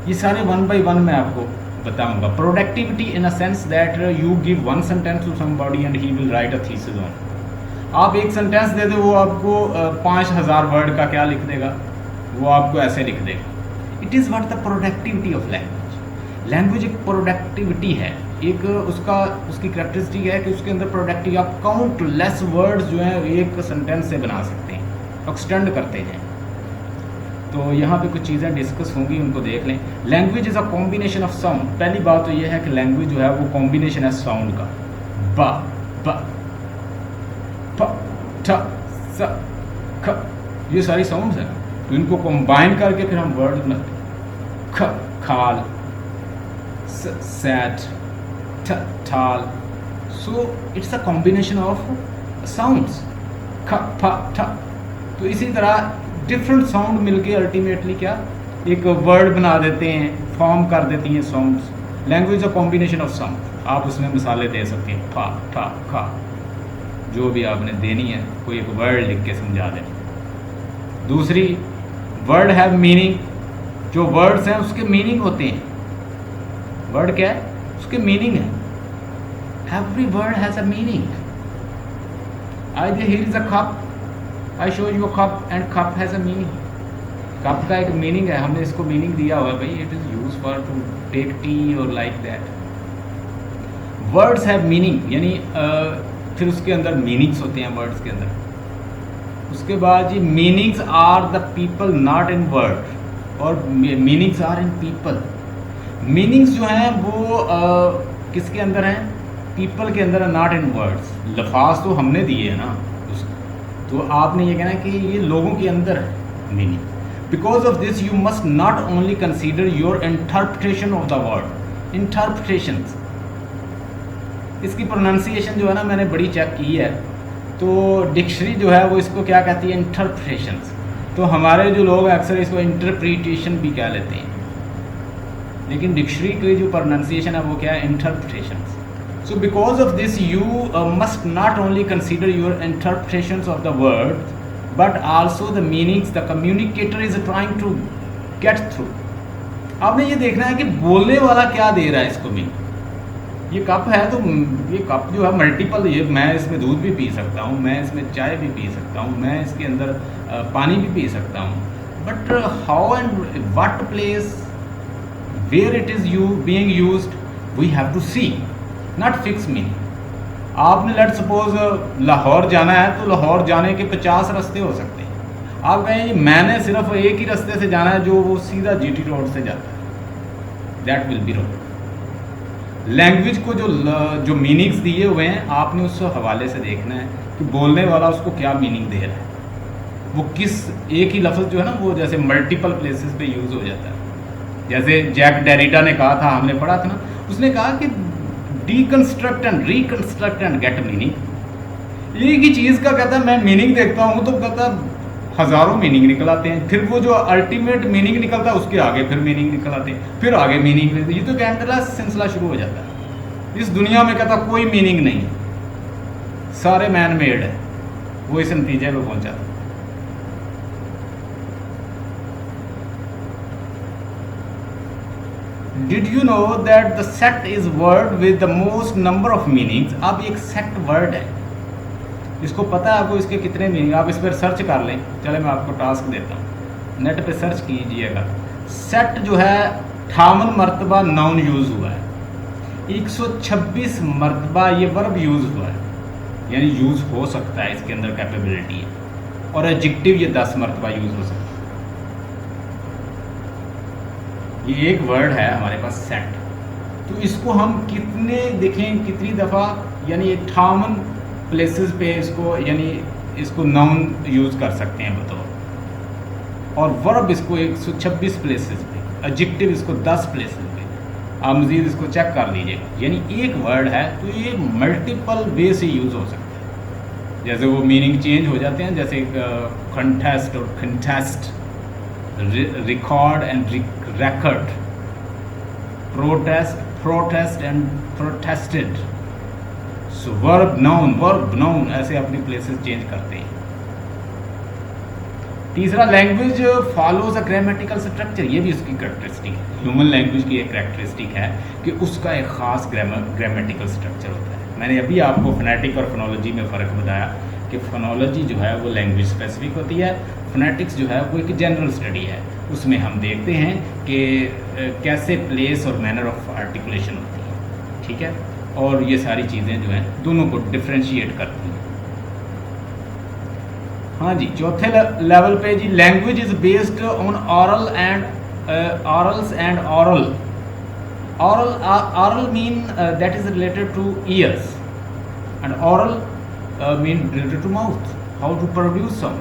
ये सारे वन बाय वन मैं आपको बताऊंगा. Productivity in a sense that you give one sentence to somebody and he will write a thesis on. आप एक सेंटेंस दे दो, वो आपको 5000 वर्ड का क्या लिख देगा, वो आपको ऐसे लिख देगा. It is what the productivity of language. Language एक प्रोडक्टिविटी है, एक उसकी करेक्टरिस्टिक है कि उसके अंदर प्रोडक्टिव. आप काउंटलेस वर्ड्स जो हैं एक सेंटेंस से बना सकते हैं, एक्सटेंड करते हैं. तो यहाँ पे कुछ चीज़ें डिस्कस होंगी, उनको देख लें. Language is a combination of sound. पहली बात तो ये है कि लैंग्वेज जो है वो कॉम्बिनेशन है साउंड का. ब प प ठ स ख, ये सारी साउंड्स हैं. तो इनको कंबाइन करके फिर हम वर्ड बनाते हैं. ख खाल, सैट, ठ ठाल. So it's a combination of sounds. ख फ ठ. तो इसी तरह डिफरेंट साउंड मिलके अल्टीमेटली क्या एक वर्ड बना देते हैं, फॉर्म कर देती हैं sounds. Language a combination of sound. आप उसमें मिसालें दे सकते हैं, फा ठा खा, जो भी आपने देनी है कोई एक वर्ड लिख के समझा दें. दूसरी, वर्ड हैव मीनिंग. जो वर्ड्स हैं उसके मीनिंग होते हैं. वर्ड क्या है? उसके मीनिंग है. Every word has a meaning. Here is a cup, I show you a cup and cup has a meaning. Cup का एक मीनिंग है, हमने इसको मीनिंग दिया हुआ है भाई. It is use for to take tea और like that. Words have meaning, यानी फिर उसके अंदर मीनिंग्स होते हैं वर्ड्स के अंदर. उसके बाद जी meanings are the people not in word. और meanings are in people. Meanings जो हैं वो किसके अंदर हैं? पीपल के अंदर, नॉट इन वर्ड्स। लफाज तो हमने दिए हैं ना उसको, तो आपने ये कहना है कि ये लोगों के अंदर है meaning. Because of this you must not only consider your interpretation of the word. Interpretation, इसकी प्रोनाउंसिएशन जो है ना मैंने बड़ी चेक की है, तो डिक्शनरी जो है वो इसको क्या कहती है? इंटरप्रिटेशंस। तो हमारे जो लोग अक्सर इसको इंटरप्रिटेशन भी कह लेते हैं, लेकिन डिक्शनरी की जो प्रोनाउंसिएशन है वो क्या है? Interpretations. So because of this you must not only consider your interpretations of the word but also the meanings the communicator is trying to get through. आपने ये देखना है कि बोलने वाला क्या दे रहा है इसको मीनिंग। ये कप है तो ये कप जो है मल्टीपल, ये मैं इसमें दूध भी पी सकता हूँ, मैं इसमें चाय भी पी सकता हूँ, मैं इसके अंदर पानी भी पी सकता हूँ, but how and what place where it is being used we have to see, not fix meaning. आपने लेट सपोज लाहौर जाना है तो लाहौर जाने के 50 रास्ते हो सकते हैं। आप कहें मैंने सिर्फ एक ही रास्ते से जाना है जो वो सीधा जीटी रोड से जाता है, that will be wrong. Language को जो मीनिंग्स दिए हुए हैं आपने उस हवाले से देखना है कि बोलने वाला उसको क्या मीनिंग दे रहा है। वो किस एक ही लफ्ज़ जो है ना वो जैसे मल्टीपल प्लेसेस पे यूज़ हो जाता है। जैसे जैक डेरिडा ने कहा था, हमने पढ़ा था ना, उसने कहा कि deconstruct and reconstruct and get meaning. एक ही चीज़ का कहता है मैं मीनिंग देखता हूँ तो कहता हज़ारों मीनिंग निकल आते हैं, फिर वो जो अल्टीमेट मीनिंग निकलता है उसके आगे फिर मीनिंग निकल आते हैं, फिर आगे मीनिंग। ये तो कैंडला सिलसिला शुरू हो जाता है। इस दुनिया में कहता कोई मीनिंग नहीं, सारे मैन मेड है। वो इस नतीजे पे पहुंचा था। Did you know that the set is word with the most number of meanings. अब एक सेट वर्ड है, इसको पता है आपको इसके कितने मीनिंग। आप इस पर सर्च कर लें, चले मैं आपको टास्क देता हूँ, नेट पे सर्च कीजिएगा। सेट जो है 58 मरतबा नाउन यूज़ हुआ है, 126 मरतबा ये वर्ब यूज़ हुआ है, यानी यूज़ हो सकता है, इसके अंदर कैपेबिलिटी है। और एडजेक्टिव ये 10 मरतबा यूज़ हो सकता है। ये एक वर्ड है हमारे पास सेट, तो इसको हम कितने देखें कितनी दफ़ा, यानी 58 प्लेसेस पे इसको, यानी इसको नाउन यूज़ कर सकते हैं बतौर, और वर्ब इसको 126 प्लेसेस पे, एडजेक्टिव इसको 10 प्लेसेस पे। आप मज़ीद इसको चेक कर लीजिए, यानी एक वर्ड है तो ये मल्टीपल वे से यूज़ हो सकता है। जैसे वो मीनिंग चेंज हो जाते हैं, जैसे कंटेस्ट और contest, record and record, protest and protested. So verb noun ऐसे अपनी प्लेसेस चेंज करते हैं। तीसरा, language follows a grammatical structure. ये भी उसकी करेक्टरिस्टिक है, ह्यूमन लैंग्वेज की एक करेक्टरिस्टिक है कि उसका एक ख़ास ग्रामेटिकल स्ट्रक्चर होता है। मैंने अभी आपको फोनेटिक और फोनोलॉजी में फ़र्क बताया कि फोनोलॉजी जो है वो लैंग्वेज स्पेसिफिक होती है, फोनेटिक्स जो है वो एक जनरल स्टडी है। उसमें हम देखते हैं कि कैसे प्लेस और मैनर ऑफ आर्टिकुलेशन होती है, ठीक है, और ये सारी चीज़ें जो हैं दोनों को डिफ्रेंशिएट करती हैं। हाँ जी, चौथे लेवल पे जी, language is based on aurals and ऑरल mean that is related to ears and ऑरल mean related to mouth, how to produce sound.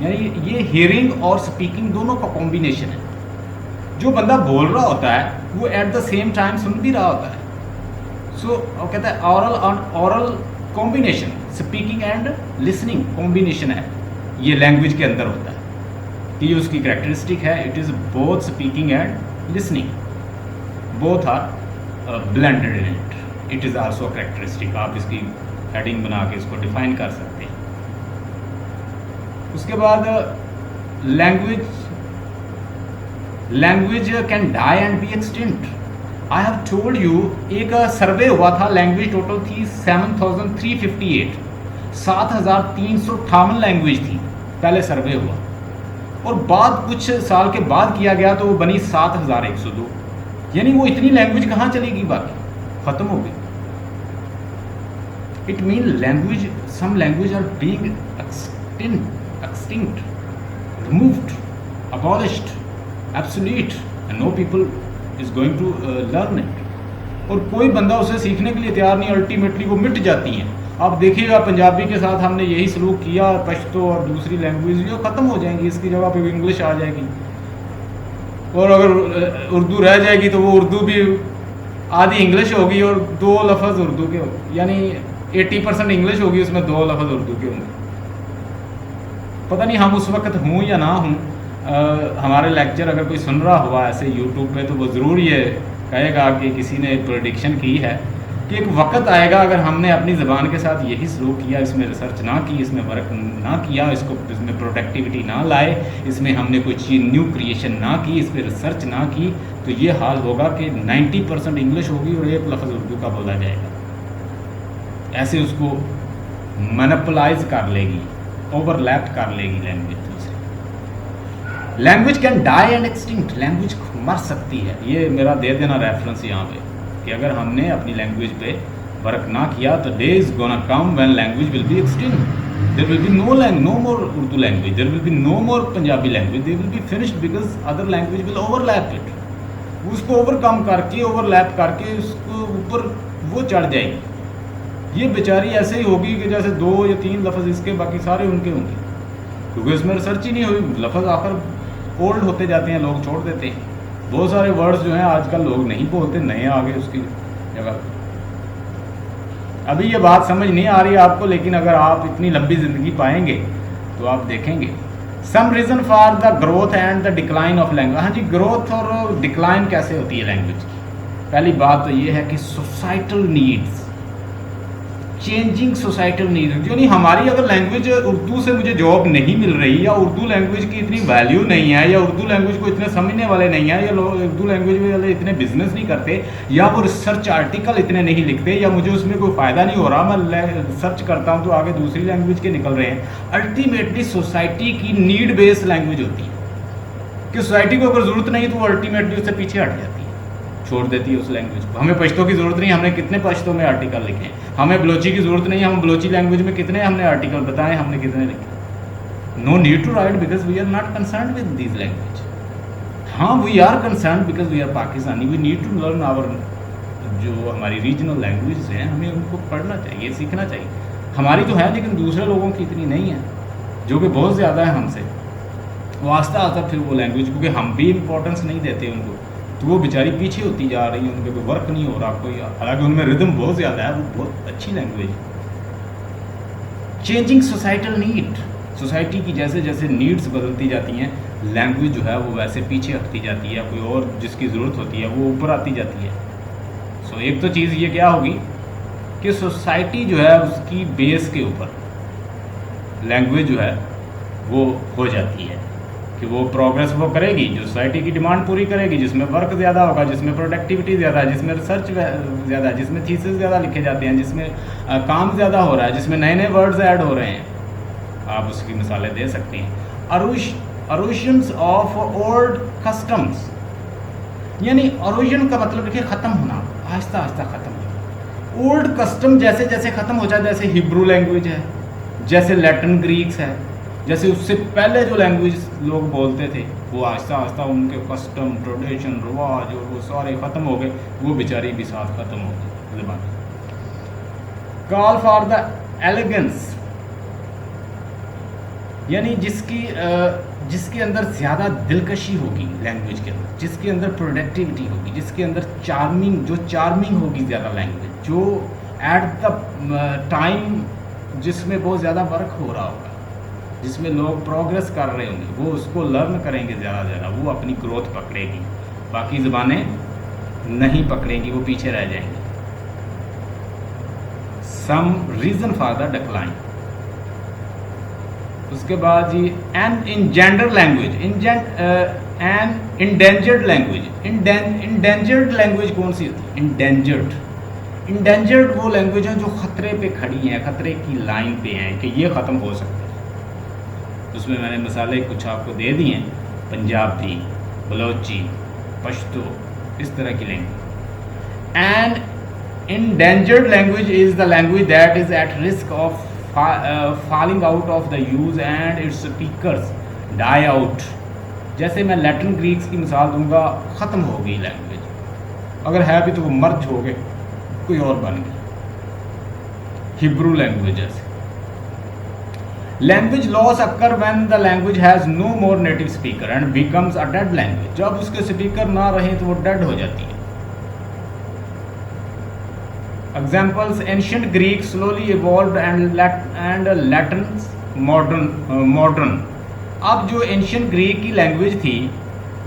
यानी ये हियरिंग और स्पीकिंग दोनों का कॉम्बिनेशन है। जो बंदा बोल रहा होता है वो एट द सेम टाइम सुन भी रहा होता है। सो कहता है aural combination, speaking and listening combination है, ये लैंग्वेज के अंदर होता है। ये उसकी कैरेक्टरिस्टिक है, it is both speaking and listening, both are blended in it, it is also characteristic. आप इसकी हेडिंग बना के इसको डिफाइन कर सकते हैं। उसके बाद language can die and be extinct. I have told you, एक सर्वे हुआ था, लैंग्वेज टोटल थी 7358, 7358 लैंग्वेज थी, पहले सर्वे हुआ, और बाद कुछ साल के बाद किया गया तो वो बनी 7102। यानी वो इतनी लैंग्वेज कहाँ चलेगी, बाकी ख़त्म हो गई। It mean language, some language are being extinct, removed, abolished, absolute and no people is going to learn it, और कोई बंदा उसे सीखने के लिए तैयार नहीं, अल्टीमेटली वो मिट जाती हैं। आप देखिएगा पंजाबी के साथ हमने यही सलूक किया, पश्तो और दूसरी लैंग्वेज जो ख़त्म हो जाएंगी, इसकी जगह पे इंग्लिश आ जाएगी, और अगर उर्दू रह जाएगी तो वो उर्दू भी आधी इंग्लिश होगी और 2 लफ्ज़ उर्दू के होंगे, यानी 80% इंग्लिश होगी, उसमें 2 लफ्ज़ उर्दू के होंगे। पता नहीं हम उस वक्त हूँ या ना हूँ, हमारे लेक्चर अगर कोई सुन रहा हुआ ऐसे यूट्यूब पे तो वो ज़रूर ये कहेगा कि किसी ने प्रेडिक्शन की है कि एक वक्त आएगा अगर हमने अपनी ज़बान के साथ यही सलूक किया, इसमें रिसर्च ना की, इसमें वर्क ना किया, इसमें प्रोडक्टिविटी ना लाए, इसमें हमने कोई चीज़ न्यू क्रिएशन ना की, इस पर रिसर्च ना की, तो ये हाल होगा कि 90% इंग्लिश होगी और 1 लफ्ज़ उर्दू का बोला जाएगा। ऐसे उसको मोनोपोलाइज कर लेगी, ओवरलैप कर लेगी लैंग्वेज दूसरी। Language can die and extinct, language मर सकती है। ये मेरा दे देना रेफरेंस यहाँ पे कि अगर हमने अपनी लैंग्वेज पे वर्क ना किया तो day is gonna come when language will be extinct, there will be no more Urdu language, there will be no more Punjabi language, they will be finished because other language will overlap it. उसको overcome करके, overlap करके उसको ऊपर वो चढ़ जाएगी। ये बेचारी ऐसे ही होगी कि जैसे 2 या 3 लफ्ज़ इसके, बाकी सारे उनके होंगे, क्योंकि इसमें रिसर्च ही नहीं हुई। लफ्ज़ आकर ओल्ड होते जाते हैं, लोग छोड़ देते हैं। बहुत सारे वर्ड्स जो हैं आजकल लोग नहीं बोलते, नए आ गए उसकी जगह। अभी ये बात समझ नहीं आ रही आपको, लेकिन अगर आप इतनी लंबी ज़िंदगी पाएंगे तो आप देखेंगे। Some reason for the growth and the decline of language. हाँ जी, ग्रोथ और डिक्लाइन कैसे होती है लैंग्वेज की? पहली बात तो ये है कि societal needs, changing societal needs, यानी हमारी अगर लैंग्वेज उर्दू से मुझे जॉब नहीं मिल रही, या उर्दू लैंग्वेज की इतनी वैल्यू नहीं है, या उर्दू लैंग्वेज को इतने समझने वाले नहीं है, या लोग उर्दू लैंग्वेज वाले इतने बिजनेस नहीं करते, या वो रिसर्च आर्टिकल इतने नहीं लिखते, या मुझे उसमें कोई फ़ायदा नहीं हो रहा, मैं सर्च करता हूँ तो आगे दूसरी लैंग्वेज के निकल रहे हैं। अल्टीमेटली सोसाइटी की नीड बेस्ड लैंग्वेज होती है कि सोसाइटी को अगर ज़रूरत नहीं तो वो अल्टीमेटली उससे पीछे हट जाती है, छोड़ देती है उस लैंग्वेज को। हमें पश्तो की ज़रूरत नहीं, हमने कितने पश्तो में आर्टिकल लिखे हैं। हमें बलोची की ज़रूरत नहीं, हम बलोची लैंग्वेज में कितने हमने आर्टिकल बताए, हमने कितने लिखे। No need to write because we are not concern with this language. हाँ, we are concern because we are Pakistani, we need to learn our जो हमारी रीजनल लैंग्वेज हैं, हमें उनको पढ़ना चाहिए, सीखना चाहिए। हमारी तो है लेकिन दूसरे लोगों की इतनी नहीं है, जो कि बहुत ज़्यादा है हमसे। वो आस्ता आस्ता फिर वो लैंग्वेज, क्योंकि हम भी इम्पोर्टेंस नहीं देते उनको, तो वो बेचारी पीछे होती जा रही है, उनके कोई वर्क नहीं हो रहा कोई, हालांकि उनमें रिदम बहुत ज़्यादा है, वो बहुत अच्छी लैंग्वेज है। चेंजिंग सोसाइटल नीड, सोसाइटी की जैसे जैसे नीड्स बदलती जाती हैं, लैंग्वेज जो है वो वैसे पीछे हटती जाती है, कोई और जिसकी ज़रूरत होती है वो ऊपर आती जाती है। सो एक तो चीज़ ये क्या होगी कि सोसाइटी जो है उसकी बेस के ऊपर लैंग्वेज जो है वो हो जाती है कि वो प्रोग्रेस वो करेगी जो सोसाइटी की डिमांड पूरी करेगी, जिसमें वर्क ज़्यादा होगा, जिसमें प्रोडक्टिविटी ज़्यादा है, जिसमें रिसर्च ज़्यादा है, जिसमें थीसिस ज़्यादा लिखे जाते हैं, जिसमें काम ज़्यादा हो रहा है, जिसमें नए नए वर्ड्स ऐड हो रहे हैं। आप उसकी मिसालें दे सकते हैं। अरोशंस ऑफ ओल्ड कस्टम्स, यानी अरोजन का मतलब देखिए ख़त्म होना, आहिस्ता आहिस्ता ख़त्म होना। ओल्ड कस्टम जैसे जैसे ख़त्म हो जाए, जैसे हिब्रू लैंग्वेज है, जैसे लैटिन ग्रीक्स है, जैसे उससे पहले जो लैंग्वेज लोग बोलते थे, वो आहिस्ता आहिस्ता उनके कस्टम, ट्रेडिशन, रिवाज और वो सारे ख़त्म हो गए, वो बेचारी भी साथ ख़त्म हो गई ज़बान। कॉल फॉर द एलिगेंस, यानी जिसके अंदर ज़्यादा दिलकशी होगी लैंग्वेज के अंदर, जिसके अंदर प्रोडक्टिविटी होगी, जिसके अंदर चार्मिंग होगी ज़्यादा लैंग्वेज, जो एट द टाइम जिसमें बहुत ज़्यादा वर्क हो रहा होगा, जिसमें लोग प्रोग्रेस कर रहे होंगे, वो उसको लर्न करेंगे ज़्यादा, वो अपनी ग्रोथ पकड़ेगी। बाकी ज़बानें नहीं पकड़ेंगी, वो पीछे रह जाएंगी। Some reason for the decline. उसके बाद जी an endangered language, an endangered language. Endangered language कौन सी होती है? इंडेंजर्ड वो लैंग्वेज है जो खतरे पे खड़ी हैं, खतरे की लाइन पे हैं कि ये ख़त्म हो सकता है। उसमें मैंने मिसालें कुछ आपको दे दी हैं, पंजाबी, बलोची, पश्तो, इस तरह की language. An endangered language is the language that is at risk of falling out of the use and its speakers die out। जैसे मैं लैटिन ग्रीक्स की मिसाल दूंगा, ख़त्म हो गई लैंग्वेज, अगर है भी तो वो मर्ज हो गए, कोई और बन गई। हिब्रू लैंग्वेज जैसे। Language loss occur when the language has no more native speaker and becomes a dead language. जब उसके स्पीकर ना रहे तो वो डेड हो जाती है। Examples, ancient Greek slowly evolve and Latin modern. अब जो एंशियंट ग्रीक की लैंग्वेज थी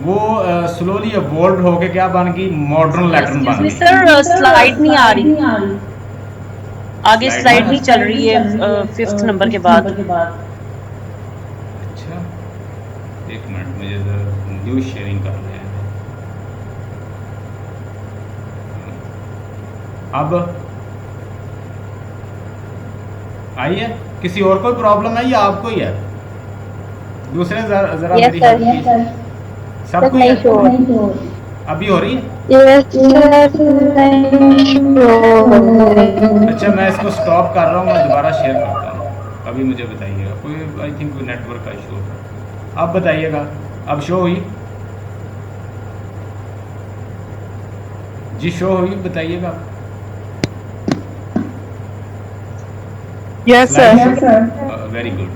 वो स्लोली इवॉल्व होके क्या बन गई, मॉडर्न लैटिन बन गई। सर स्लाइड नहीं आ रही, आगे Slide स्लाइड नहीं नहीं चल रही है 5th नंबर के बाद। अच्छा, एक मिनट, मुझे न्यूज शेयरिंग कर रहे हैं। अब आई है? किसी और कोई प्रॉब्लम है या आपको ही है? दूसरे जरा Yes मेरी sir, help कीजिए। सबको ही नहीं है? sure. अभी हो रही है? Yes, sir. अच्छा, मैं इसको स्टॉप कर रहा हूँ, मैं दोबारा शेयर करता हूँ, अभी मुझे बताइएगा। कोई आई थिंक कोई नेटवर्क का इशू होगा। अब बताइएगा, अब शो हुई जी? शो हुई, बताइएगा। Yes, sir. वेरी गुड,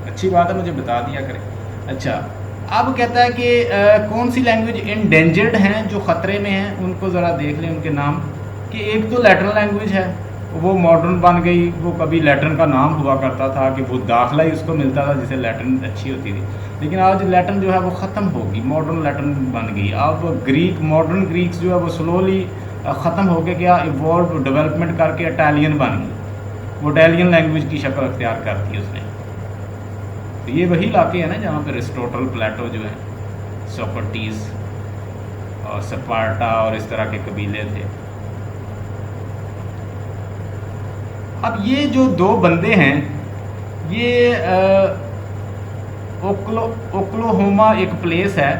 अच्छी बात है, मुझे बता दिया करें। अच्छा, अब कहता है कि कौन सी लैंग्वेज इंडेंजर्ड हैं, जो ख़तरे में हैं, उनको ज़रा देख लें उनके नाम। कि एक तो लैटिन लैंग्वेज है, वो मॉडर्न बन गई। वो कभी लैटिन का नाम हुआ करता था कि वो दाखला ही उसको मिलता था जिसे लैटिन अच्छी होती थी, लेकिन आज लैटिन जो है वो ख़त्म होगी, मॉडर्न लैटिन बन गई। अब ग्रीक, मॉडर्न ग्रीक्स जो है वो स्लोली ख़त्म होकर क्या इवॉल्व डेवलपमेंट करके इटालियन बन गई। वो इटालियन लैंग्वेज की शक्ल अख्तियार कर दी उसने। तो ये वही इलाके हैं ना जहाँ पे एरिस्टोटल, प्लेटो जो है, सोक्रेटिस और स्पार्टा और इस तरह के कबीले थे। अब ये जो दो बंदे हैं, ये ओक्लाहोमा एक प्लेस है,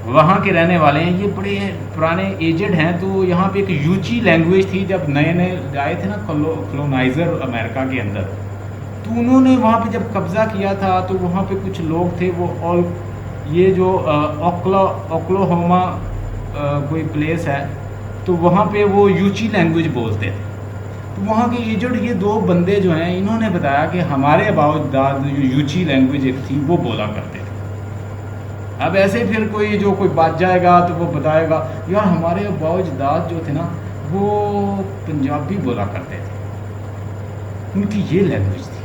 वहाँ के रहने वाले हैं। ये बड़े पुराने एजेड हैं। तो यहाँ पे एक यूची लैंग्वेज थी, जब नए नए आए थे ना कॉलोनाइज़र अमेरिका के अंदर, तो उन्होंने वहाँ पे जब कब्ज़ा किया था तो वहाँ पे कुछ लोग थे, वो ऑल ये जो ओक्लाहोमा कोई प्लेस है, तो वहाँ पे वो यूची लैंग्वेज बोलते थे। तो वहाँ के एजेड ये दो बंदे जो हैं, इन्होंने बताया कि हमारे अबाउदाद जो यूची लैंग्वेज एक थी वो बोला करते थे। अब ऐसे फिर कोई बात जाएगा तो वो बताएगा यार हमारे अबाउदाद जो थे ना वो पंजाबी बोला करते थे, उनकी ये लैंग्वेज थी।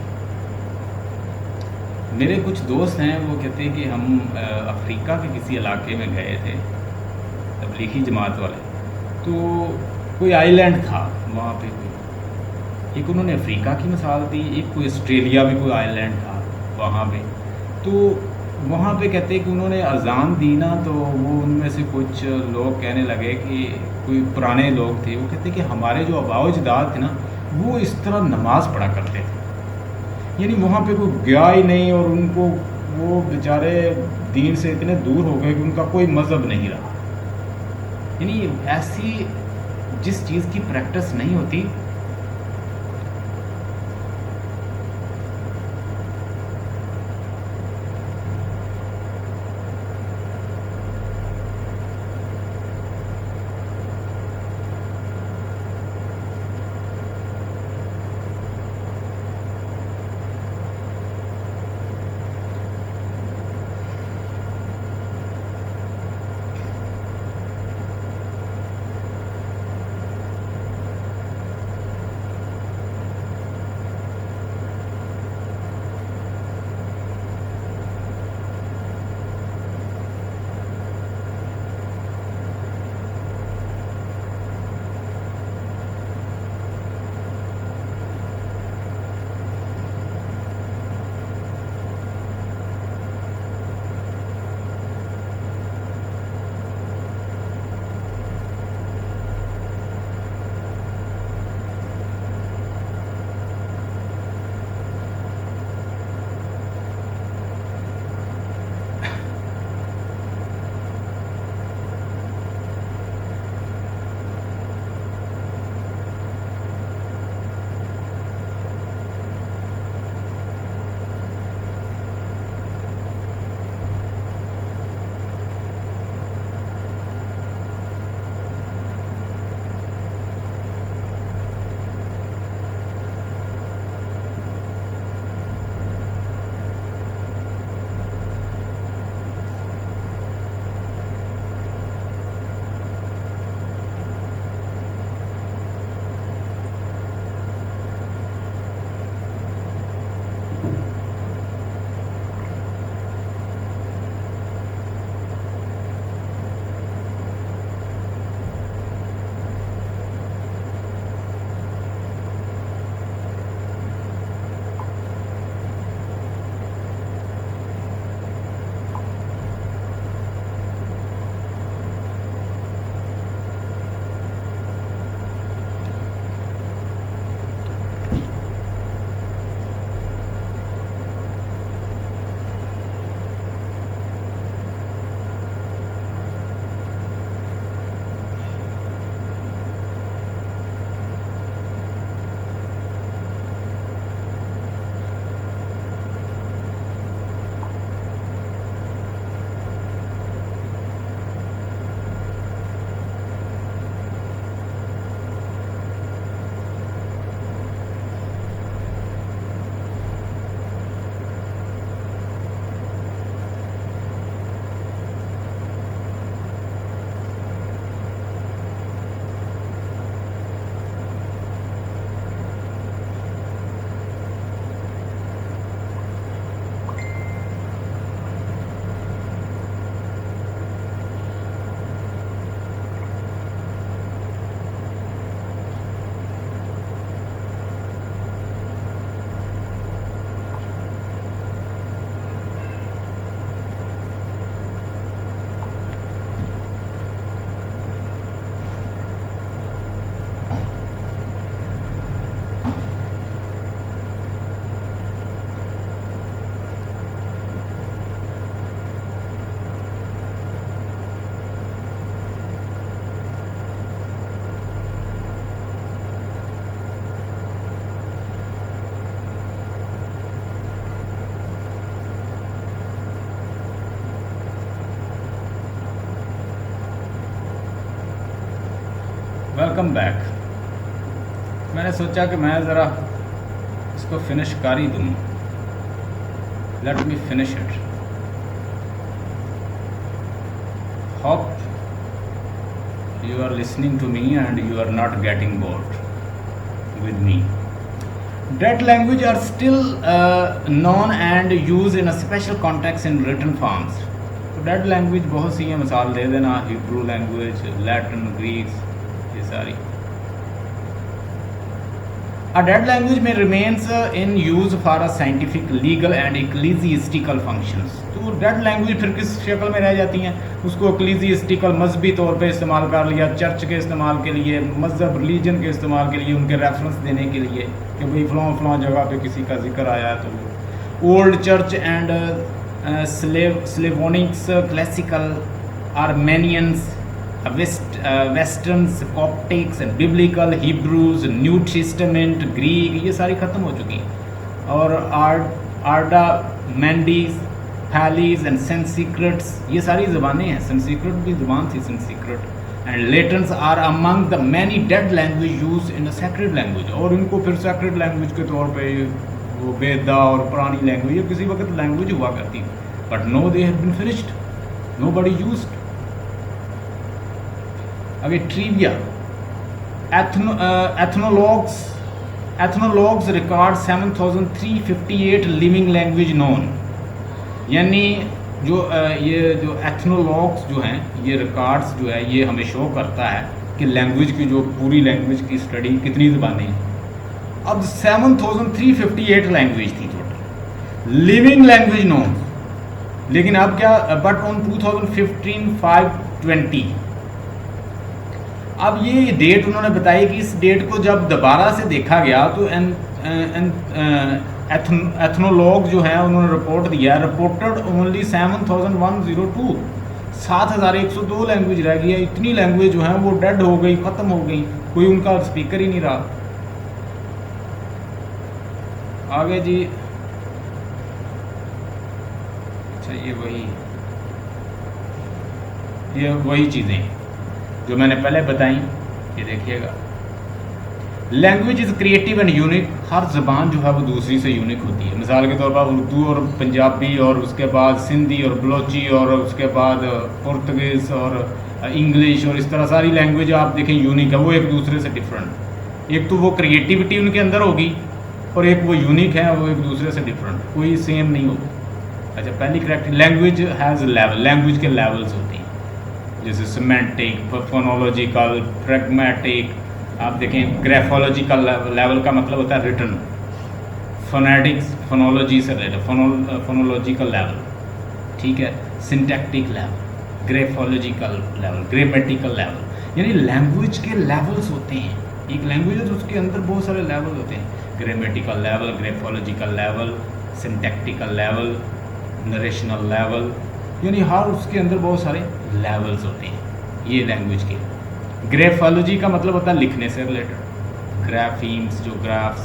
मेरे कुछ दोस्त हैं, वो कहते हैं कि हम अफ्रीका के किसी इलाके में गए थे, तबलीगी जमात वाले। तो कोई आइलैंड था वहाँ पे, एक उन्होंने अफ्रीका की मिसाल दी, एक कोई ऑस्ट्रेलिया में कोई आइलैंड था वहाँ पे। तो वहाँ पे कहते हैं कि उन्होंने अजान दी ना, तो वो उनमें से कुछ लोग कहने लगे कि कोई पुराने लोग थे, वो कहते कि हमारे जो आबाओ अजदाद थे ना वो इस तरह नमाज़ पढ़ा करते थे। यानी वहाँ पे कोई गया ही नहीं, और उनको वो बेचारे दीन से इतने दूर हो गए कि उनका कोई मज़हब नहीं रहा। यानी ऐसी जिस चीज़ की प्रैक्टिस नहीं होती, वेलकम बैक। मैंने सोचा कि मैं ज़रा इसको फिनिश कर ही दूँ। Let me finish it. Hope you are listening to me and you are not getting bored with me. Dead language are still known and used in a special context in written forms. तो dead language बहुत सी है, मिसाल दे देना, Hebrew language, Latin, Greek, ये सारी। A dead language may remains in use for a scientific, legal and ecclesiastical functions. तो dead language फिर किस शक्ल में रह जाती हैं? उसको ecclesiastical मजहबी तौर पे इस्तेमाल कर लिया, चर्च के इस्तेमाल के लिए, मजहब रिलीजन के इस्तेमाल के लिए, उनके रेफरेंस देने के लिए कि भाई फलां जगह पे किसी का जिक्र आया है तो Old Church and Slavonics, classical, Armenians, westerns, Coptics, biblical, Hebrews, New Testament, Greek, ये सारी ख़त्म हो चुकी हैं। और आर्डा, मैंडीज, फैलीज एंड संस्कृत, ये सारी ज़बानें हैं। संस्कृत भी ज़बान थी, Sanskrit and Latins are among the many dead language use in a sacred language. और इनको फिर सैक्रेड लैंग्वेज के तौर पे वो वेदा और पुरानी लैंग्वेज, ये किसी वक्त लैंग्वेज हुआ करती थी, but no they have been finished, nobody used. अभी trivia, Ethnologue's record 7358 living language known. यानी जो ये जो एथनोलॉग्स जो हैं, ये रिकॉर्ड्स जो है ये हमें शो करता है कि लैंग्वेज की जो पूरी लैंग्वेज की स्टडी कितनी ज़बानें हैं। अब 7358 लैंग्वेज थी टोटल लिविंग लैंग्वेज नोन, लेकिन अब क्या, बट ऑन 2015 520। अब ये डेट उन्होंने बताई कि इस डेट को जब दोबारा से देखा गया तो एथनोलॉग जो है उन्होंने रिपोर्ट दिया, रिपोर्टेड ओनली 7102, 7102 लैंग्वेज रह गई है। इतनी लैंग्वेज जो है वो डेड हो गई, ख़त्म हो गई, कोई उनका स्पीकर ही नहीं रहा। आगे जी, अच्छा ये वही चीज़ें जो मैंने पहले बताई, ये देखिएगा। Language is creative and unique. हर ज़बान जो है वो दूसरी से यूनिक होती है। मिसाल के तौर पर उर्दू और पंजाबी, और उसके बाद सिंधी और बलोची, और उसके बाद पुर्तगीज़ और इंग्लिश, और इस तरह सारी लैंग्वेज आप देखें यूनिक है, वो एक दूसरे से डिफरेंट। एक तो वो क्रिएटिविटी उनके अंदर होगी, और एक वो यूनिक है, वो एक दूसरे से डिफरेंट, कोई सेम नहीं होगा। अच्छा, पहली correct, language has level. Language के लेवल्स होती हैं, जैसे सिमेंटिक, फोनोलॉजिकल, प्रैग्मेटिक। आप देखें ग्राफोलॉजिकल लेवल का मतलब होता है रिटन, फोनेटिक्स फोनोलॉजी से रिलेटेड, फोनोलॉजिकल लेवल, ठीक है, syntactic level, graphological level, grammatical level. यानी लैंग्वेज के लेवल्स होते हैं। एक लैंग्वेज है तो उसके अंदर बहुत सारे लेवल होते हैं, grammatical level, graphological level, syntactical level, narrational level, यानी हर उसके अंदर बहुत सारे लेवल्स होते हैं ये लैंग्वेज के। ग्राफोलॉजी का मतलब होता है लिखने से रिलेटेड, ग्राफीम्स, जो graphs,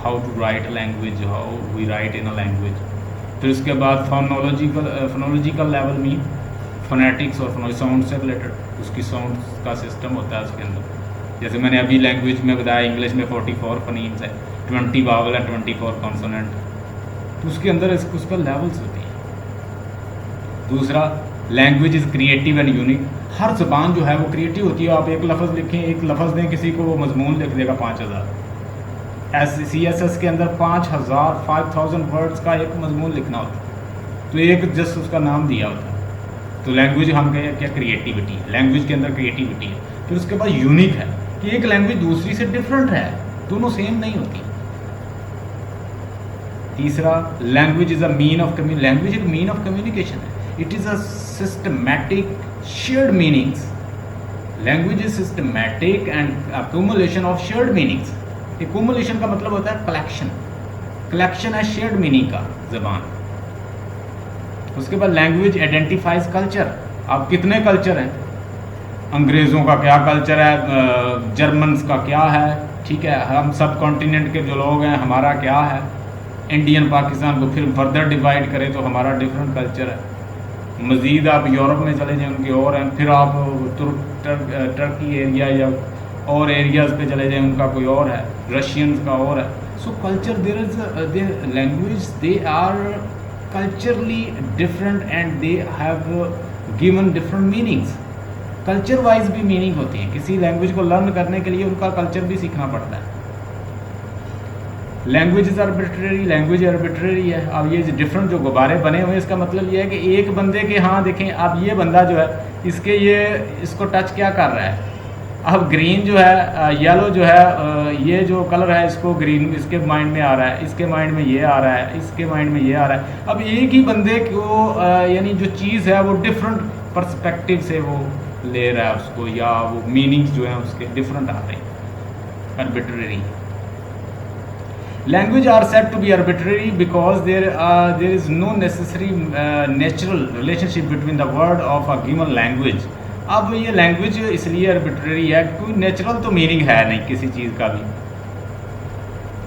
how to write language, how we write in a language. फिर उसके बाद फोनोलॉजिकल लेवल में फोनेटिक्स और साउंड से रिलेटेड, उसकी साउंड का सिस्टम होता है उसके अंदर। जैसे मैंने अभी लैंग्वेज में बताया, इंग्लिश में 44 फनीम्स है, 20 वावल है, 24 कॉन्सोनेंट, तो उसके अंदर उसका लेवल्स होती हैं। दूसरा, language is creative and unique. हर ज़बान जो है वो क्रिएटिव होती है। आप एक लफ्ज़ लिखें, एक लफ्ज़ दें किसी को, वो मजमून लिख देगा 5000। CSS के अंदर 5000 वर्ड्स का एक मजमून लिखना होता है, तो एक जस्ट उसका नाम दिया होता है। तो लैंग्वेज हम कहें क्या, क्रिएटिविटी है, लैंग्वेज के अंदर क्रिएटिविटी है। फिर उसके बाद यूनिक है कि एक लैंग्वेज दूसरी से डिफरेंट है, दोनों सेम नहीं होती। तीसरा, language is a mean of language एक मीन ऑफ कम्युनिकेशन है। It is a systematic shared meanings. Language is systematic and accumulation of shared meanings. Accumulation का मतलब होता है कलेक्शन, कलेक्शन है शेयर्ड मीनिंग का ज़बान। उसके बाद लैंग्वेज आइडेंटिफाइज कल्चर। अब कितने कल्चर हैं, अंग्रेज़ों का क्या कल्चर है, जर्मन्स का क्या है, ठीक है, हम सब कॉन्टिनेंट के जो लोग हैं हमारा क्या है, इंडियन पाकिस्तान को फिर फर्दर डिवाइड करें तो हमारा डिफरेंट कल्चर है। मज़ीद आप यूरोप में चले जाएं, उनके और हैं, फिर आप टर्की एरिया या और एरियाज़ पे चले जाएं उनका कोई और है, रशियंस का और है. So culture there is their language they are culturally different and they have given different meanings. Culture wise भी मीनिंग होती है. किसी लैंग्वेज को लर्न करने के लिए उनका कल्चर भी सीखना पड़ता है. Language is arbitrary, language arbitrary है. अब ये डिफरेंट जो गुब्बारे बने हुए हैं इसका मतलब ये है कि एक बंदे के, हाँ देखें अब ये बंदा जो है इसके ये इसको टच क्या कर रहा है. अब ग्रीन जो है, येलो जो है, ये जो कलर है इसको ग्रीन इसके माइंड में आ रहा है, इसके माइंड में ये आ रहा है, इसके माइंड में ये आ रहा है. अब एक ही बंदे को यानी जो चीज़ है वो डिफरेंट पर्सपेक्टिव से वो ले रहा है उसको, या वो मीनिंग्स जो हैं उसके डिफरेंट आ रहे हैं. Arbitrary. Language are said to be arbitrary because there is no necessary natural relationship between the word of a given language. अब ये लैंग्वेज इसलिए आर्बिट्रेरी है कोई नेचुरल तो मीनिंग है नहीं किसी चीज़ का भी.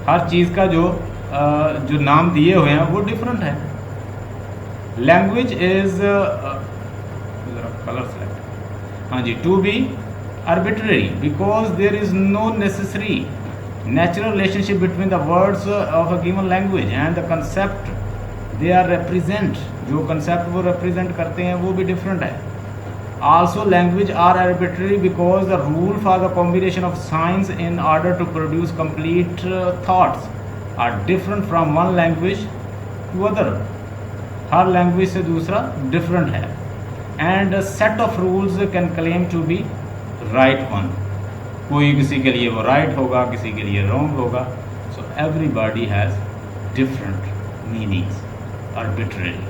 हर चीज़ का जो नाम दिए हुए हैं वो डिफरेंट है. लैंग्वेज इज कलर सेलेक्ट, हाँ जी, to be arbitrary because there is no necessary natural relationship between the words of a given language and the concept they are represent. जो concept वो represent करते हैं वो भी different है. Also language are arbitrary because the rule for the combination of signs in order to produce complete thoughts are different from one language to other. Her language से दूसरा different है. And a set of rules can claim to be right one. कोई किसी के लिए वो right होगा, किसी के लिए रॉन्ग होगा. So everybody has different meanings. Arbitrary.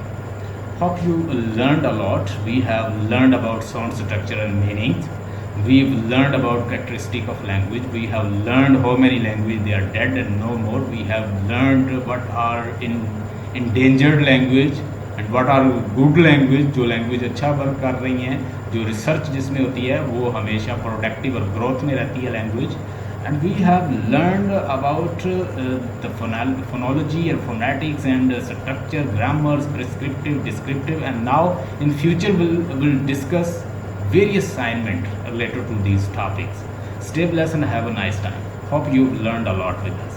Hope you learned a lot. We have learned about sound structure and meanings. We have learned about characteristic of language. We have learned how many language they are dead and no more. We have learned what are in endangered language and what are good language, जो language अच्छा work कर रही हैं, जो research जिसमें होती है वो हमेशा प्रोडक्टिव और ग्रोथ में रहती है language. And we have learned about the phonology and phonetics and structure, grammars, prescriptive, descriptive, and now in future will discuss various assignment related to these topics. Stay blessed and have a nice time. Hope you learned a lot with us.